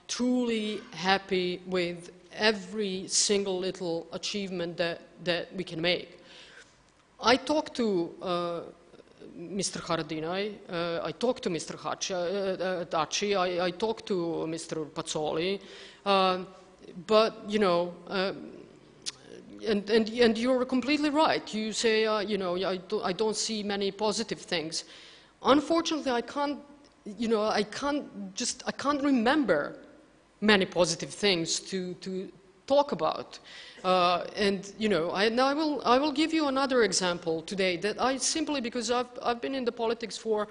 Speaker 3: truly happy with every single little achievement that we can make. I talked to Mr. Haradinaj, I talked to Mr. Taci, I talked to Mr. Pazzoli, but and you're completely right. You say I don't see many positive things. Unfortunately, I can't remember many positive things to talk about. And I will give you another example today that I simply, because I've been in the politics for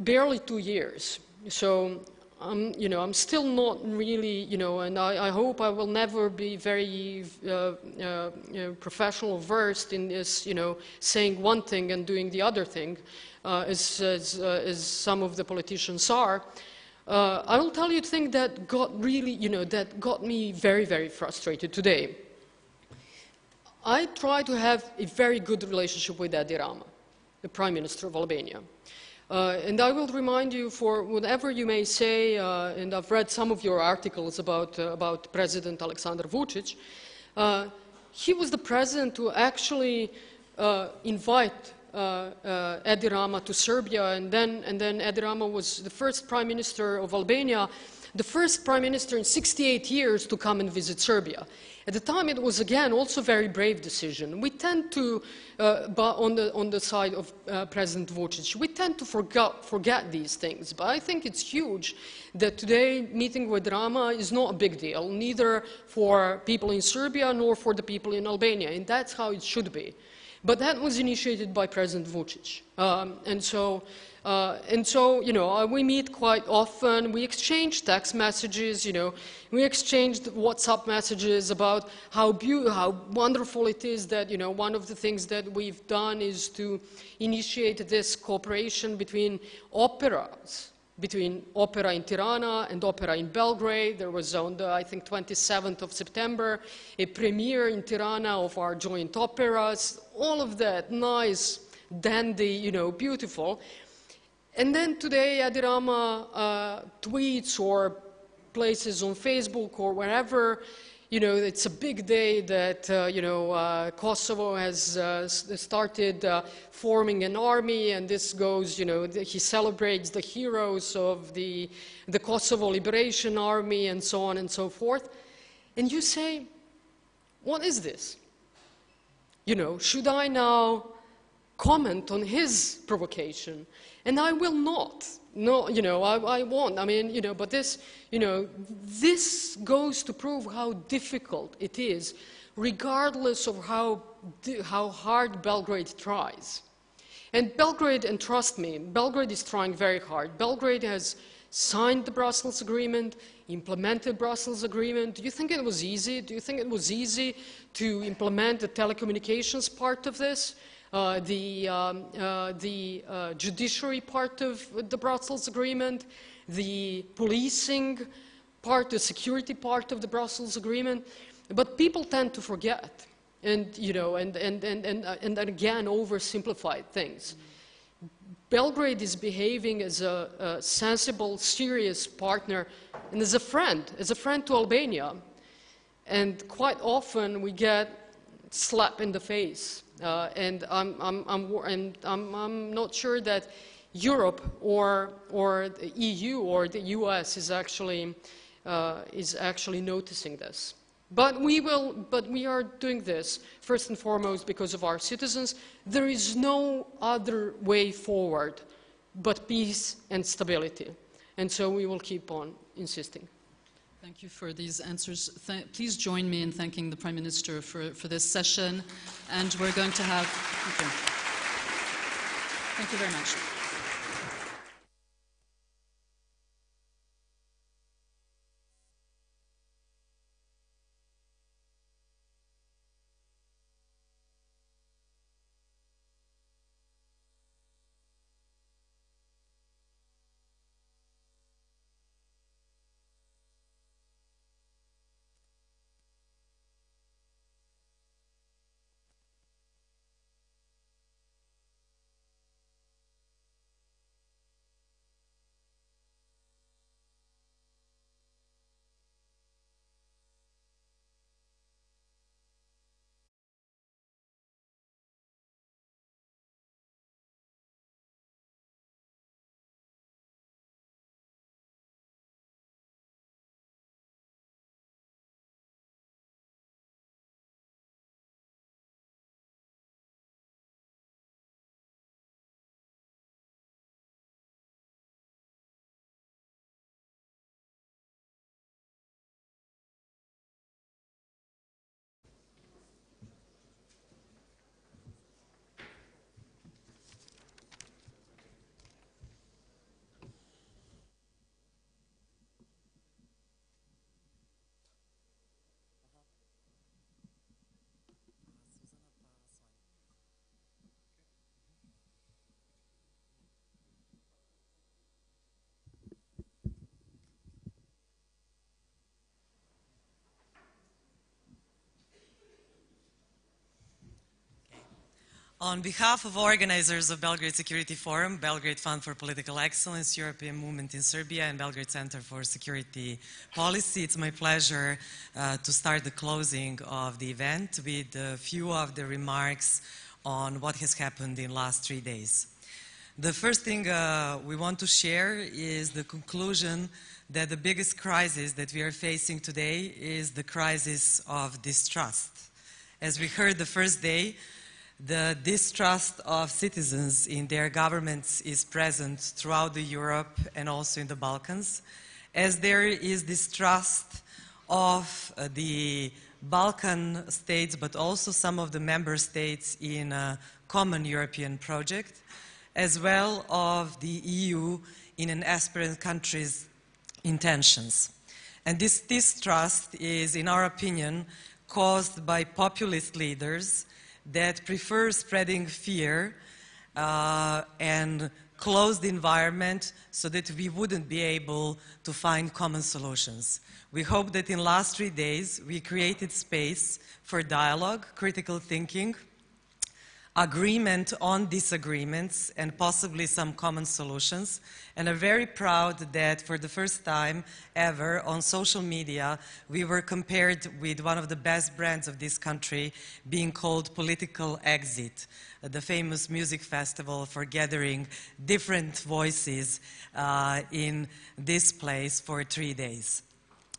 Speaker 3: barely 2 years. So, I'm still not really, and I hope I will never be very professional versed in this, saying one thing and doing the other thing, as some of the politicians are. I will tell you a thing that got really, that got me very, very frustrated today. I try to have a very good relationship with Edi Rama, the Prime Minister of Albania. And I will remind you, for whatever you may say, and I've read some of your articles about President Aleksandar Vučić, he was the president to actually invite Edi Rama to Serbia, and then Edi Rama was the first Prime Minister of Albania, the first Prime Minister in 68 years to come and visit Serbia. At the time, it was, again, also a very brave decision. We tend to, but on the side of President Vučić, we tend to forget these things. But I think it's huge that today meeting with Rama is not a big deal, neither for people in Serbia nor for the people in Albania, and that's how it should be. But that was initiated by President Vučić. And so, we meet quite often. We exchange text messages, we exchanged WhatsApp messages about how wonderful it is that, one of the things that we've done is to initiate this cooperation between operas, between opera in Tirana and opera in Belgrade. There was on the, I think, 27th of September, a premiere in Tirana of our joint operas. All of that, nice, dandy, beautiful. And then today, Edi Rama tweets or places on Facebook or wherever, it's a big day that, Kosovo has started forming an army, and this goes, he celebrates the heroes of the Kosovo Liberation Army and so on and so forth. And you say, what is this? Should I now comment on his provocation? And I will not. No, I won't. I mean, but this, this goes to prove how difficult it is, regardless of how hard Belgrade tries. And Belgrade, and trust me, Belgrade is trying very hard. Belgrade has signed the Brussels Agreement, implemented Brussels Agreement. Do you think it was easy? Do you think it was easy to implement the telecommunications part of this? The judiciary part of the Brussels Agreement, the policing part, the security part of the Brussels Agreement, but people tend to forget and and again oversimplify things. Belgrade is behaving as a sensible, serious partner and as a friend to Albania, and quite often we get slap in the face. And I'm not sure that Europe or the EU or the US is actually noticing this. But we are doing this first and foremost because of our citizens. There is no other way forward but peace and stability, and so we will keep on insisting.
Speaker 2: Thank you for these answers. Please join me in thanking the Prime Minister for this session. And we're going to have... Thank you very much.
Speaker 8: On behalf of organizers of Belgrade Security Forum, Belgrade Fund for Political Excellence, European Movement in Serbia, and Belgrade Center for Security Policy, it's my pleasure to start the closing of the event with a few of the remarks on what has happened in the last 3 days. The first thing we want to share is the conclusion that the biggest crisis that we are facing today is the crisis of distrust. As we heard the first day, the distrust of citizens in their governments is present throughout Europe and also in the Balkans, as there is distrust of the Balkan states, but also some of the member states in a common European project, as well of the EU in an aspirant country's intentions. And this distrust is, in our opinion, caused by populist leaders that prefer spreading fear and closed environment so that we wouldn't be able to find common solutions. We hope that in the last 3 days we created space for dialogue, critical thinking, agreement on disagreements, and possibly some common solutions. And I'm very proud that for the first time ever on social media, we were compared with one of the best brands of this country, being called Political Exit, the famous music festival for gathering different voices in this place for 3 days.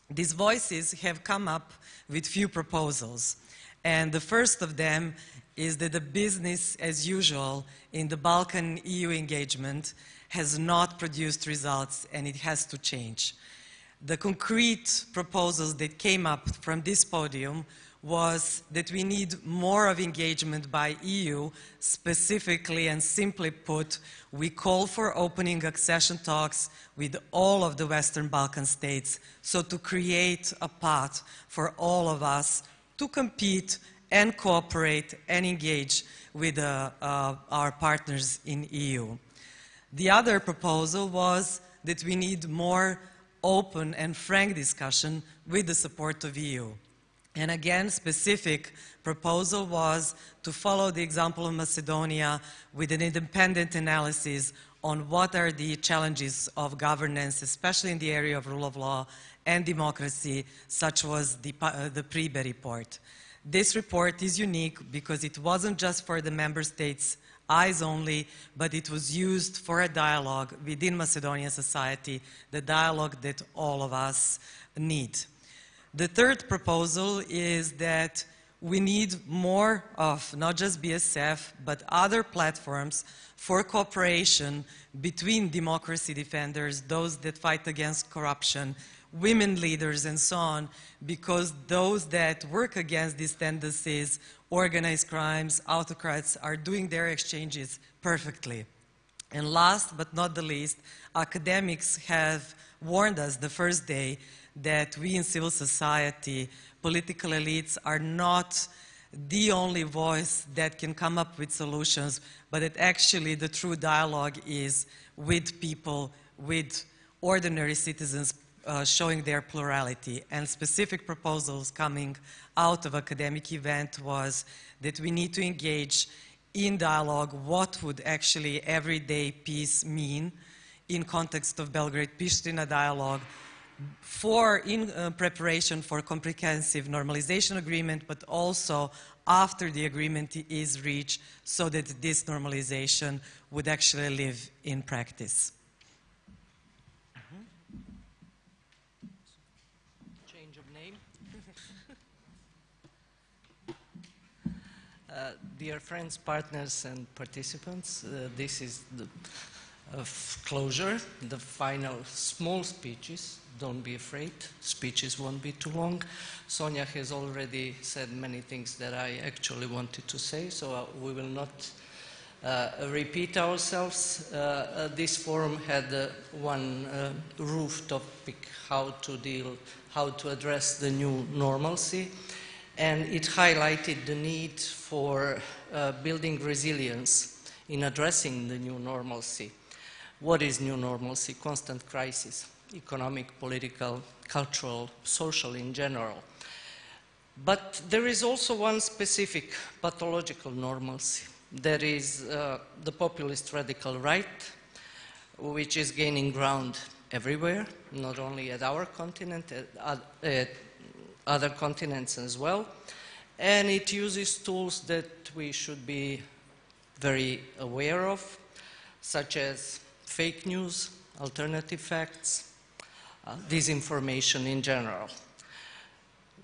Speaker 8: These voices have come up with few proposals. And the first of them is that the business as usual in the Balkan EU engagement has not produced results, and it has to change. The concrete proposals that came up from this podium was that we need more of engagement by EU, specifically and simply put, we call for opening accession talks with all of the Western Balkan states, so to create a path for all of us to compete and cooperate and engage with our partners in EU. The other proposal was that we need more open and frank discussion with the support of EU. And again, specific proposal was to follow the example of Macedonia with an independent analysis on what are the challenges of governance, especially in the area of rule of law and democracy, such was the Pribe report. This report is unique because it wasn't just for the member states' eyes only, but it was used for a dialogue within Macedonian society, the dialogue that all of us need. The third proposal is that we need more of not just BSF, but other platforms for cooperation between democracy defenders, those that fight against corruption, women leaders, and so on, because those that work against these tendencies, organized crimes, autocrats, are doing their exchanges perfectly. And last but not the least, academics have warned us the first day that we in civil society, political elites, are not the only voice that can come up with solutions, but that actually the true dialogue is with people, with ordinary citizens, showing their plurality. And specific proposals coming out of academic event was that we need to engage in dialogue what would actually everyday peace mean in context of Belgrade-Pristina dialogue in preparation for comprehensive normalization agreement, but also after the agreement is reached so that this normalization would actually live in practice.
Speaker 9: Dear friends, partners, and participants, this is the closure, the final small speeches. Don't be afraid, speeches won't be too long. Sonia has already said many things that I actually wanted to say, so we will not repeat ourselves. This forum had one roof topic, how to address the new normalcy. And it highlighted the need for building resilience in addressing the new normalcy. What is new normalcy? Constant crisis, economic, political, cultural, social in general. But there is also one specific pathological normalcy, There is the populist radical right, which is gaining ground everywhere, not only at our continent, at other continents as well. And it uses tools that we should be very aware of, such as fake news, alternative facts, disinformation in general.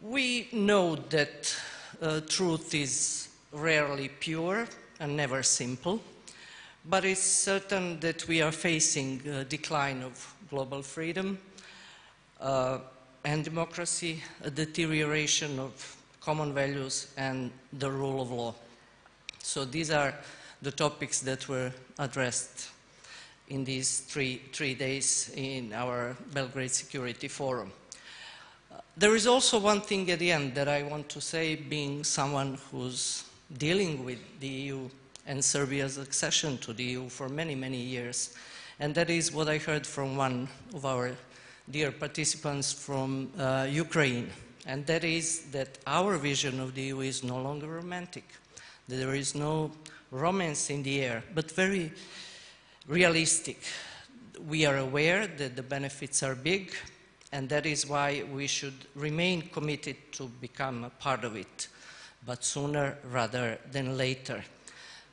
Speaker 9: We know that truth is rarely pure and never simple, but it's certain that we are facing a decline of global freedom and democracy, a deterioration of common values and the rule of law. So these are the topics that were addressed in these three days in our Belgrade Security Forum. There is also one thing at the end that I want to say, being someone who's dealing with the EU and Serbia's accession to the EU for many, many years. And that is what I heard from one of our dear participants from Ukraine. And that is that our vision of the EU is no longer romantic. There is no romance in the air, but very realistic. We are aware that the benefits are big, and that is why we should remain committed to become a part of it, but sooner rather than later.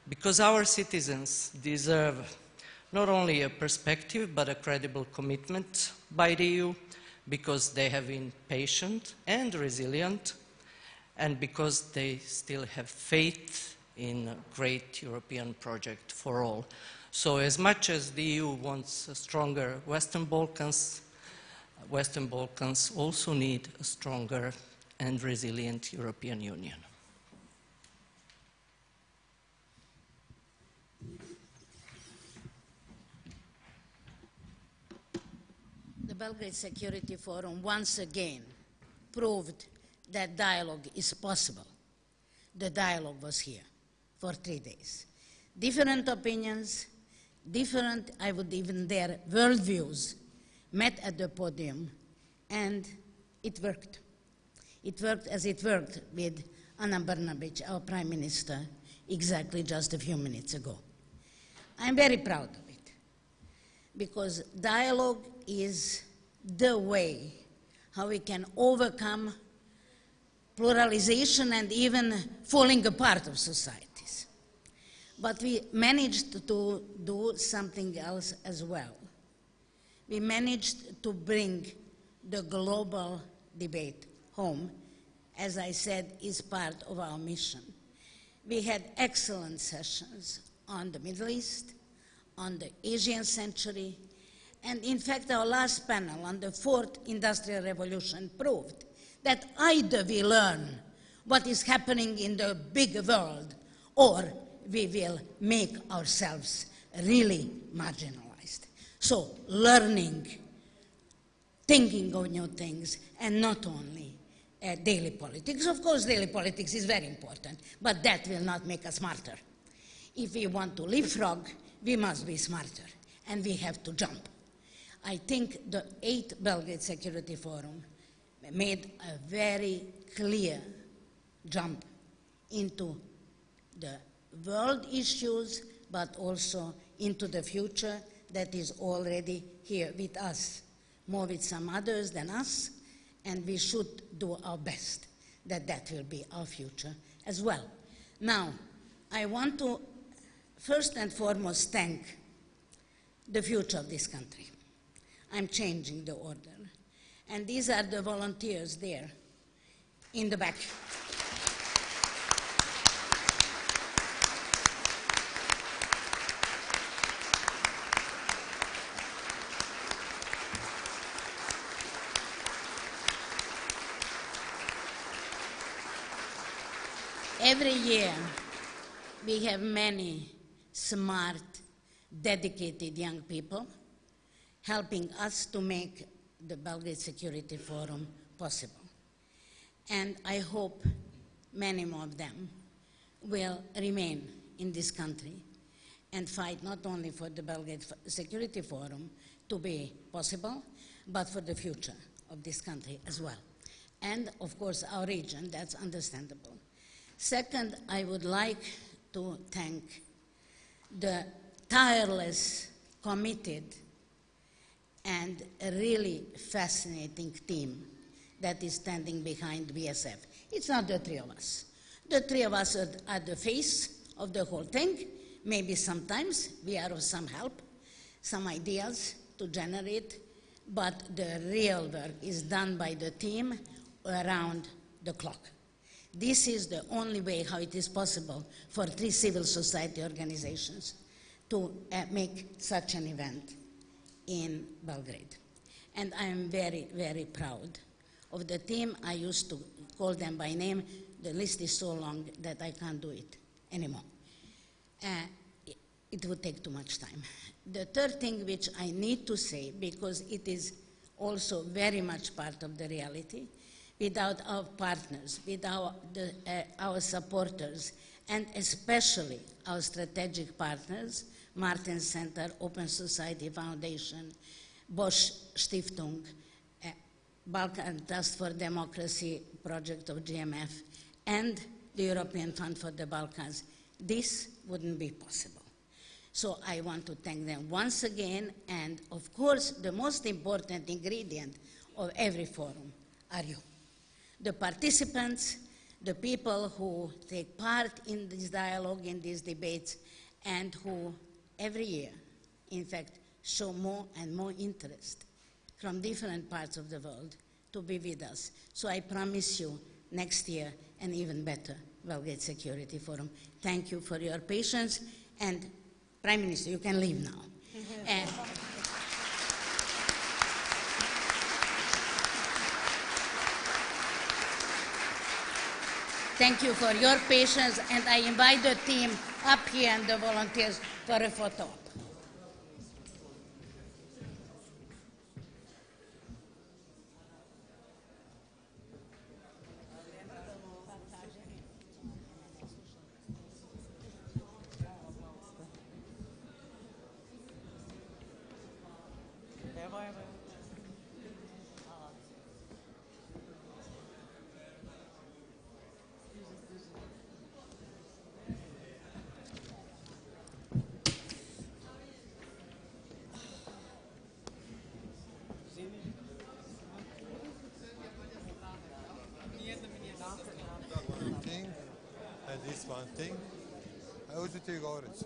Speaker 9: Because our citizens deserve not only a perspective, but a credible commitment by the EU, because they have been patient and resilient, and because they still have faith in a great European project for all. So as much as the EU wants a stronger Western Balkans also need a stronger and resilient European Union.
Speaker 10: The Belgrade Security Forum once again proved that dialogue is possible. The dialogue was here for 3 days. Different opinions, different, I would even dare, worldviews met at the podium, and it worked. It worked as it worked with Ana Brnabić, our Prime Minister, exactly just a few minutes ago. I'm very proud of it, because dialogue is the way how we can overcome pluralization and even falling apart of societies. But we managed to do something else as well. We managed to bring the global debate home, as I said, is part of our mission. We had excellent sessions on the Middle East, on the Asian century, and in fact our last panel on the 4th Industrial Revolution proved that either we learn what is happening in the big world, or we will make ourselves really marginalized. So learning, thinking of new things, and not only daily politics. Of course, daily politics is very important, but that will not make us smarter. If we want to leapfrog, we must be smarter, and we have to jump. I think the 8th Belgrade Security Forum made a very clear jump into the world issues, but also into the future that is already here with us, more with some others than us, and we should do our best that that will be our future as well. Now, I want to first and foremost thank the future of this country. I'm changing the order. And these are the volunteers there in the back. Every year, we have many smart, dedicated young people helping us to make the Belgrade Security Forum possible. And I hope many more of them will remain in this country and fight not only for the Belgrade Security Forum to be possible, but for the future of this country as well. And of course, our region, that's understandable. Second, I would like to thank the tireless, committed, and a really fascinating team that is standing behind BSF. It's not the three of us. The three of us are the face of the whole thing. Maybe sometimes we are of some help, some ideas to generate, but the real work is done by the team around the clock. This is the only way how it is possible for three civil society organizations to make such an event in Belgrade. And I am very, very proud of the team. I used to call them by name. The list is so long that I can't do it anymore. It would take too much time. The third thing which I need to say, because it is also very much part of the reality, without our partners, without our supporters, and especially our strategic partners, Martin Center, Open Society Foundation, Bosch Stiftung, Balkan Trust for Democracy project of GMF, and the European Fund for the Balkans, this wouldn't be possible. So I want to thank them once again, and of course, the most important ingredient of every forum are you. The participants, the people who take part in this dialogue, in these debates, and who every year, in fact, show more and more interest from different parts of the world to be with us. So I promise you next year an even better Belgrade Security Forum. Thank you for your patience, and Prime Minister, you can leave now. Thank you for your patience, and I invite the team up here and the volunteers for a photo.
Speaker 1: And this one thing. A uzmite i govorec.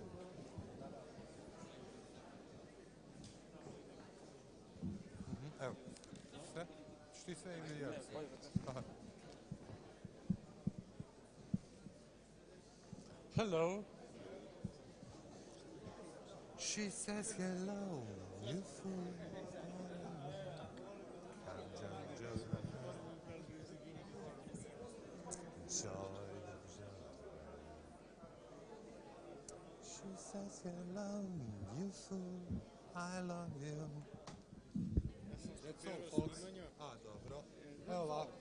Speaker 1: Evo. Sve? Šti sve ili ja? Aha. Hello. She says hello, you fool. She says hello, you fool, I love you. That's all, folks. Dobro. Evo ovako.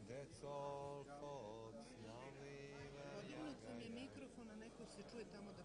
Speaker 1: That's all, folks.
Speaker 11: Podignuti mi je mikrofon, a neko se čuje tamo da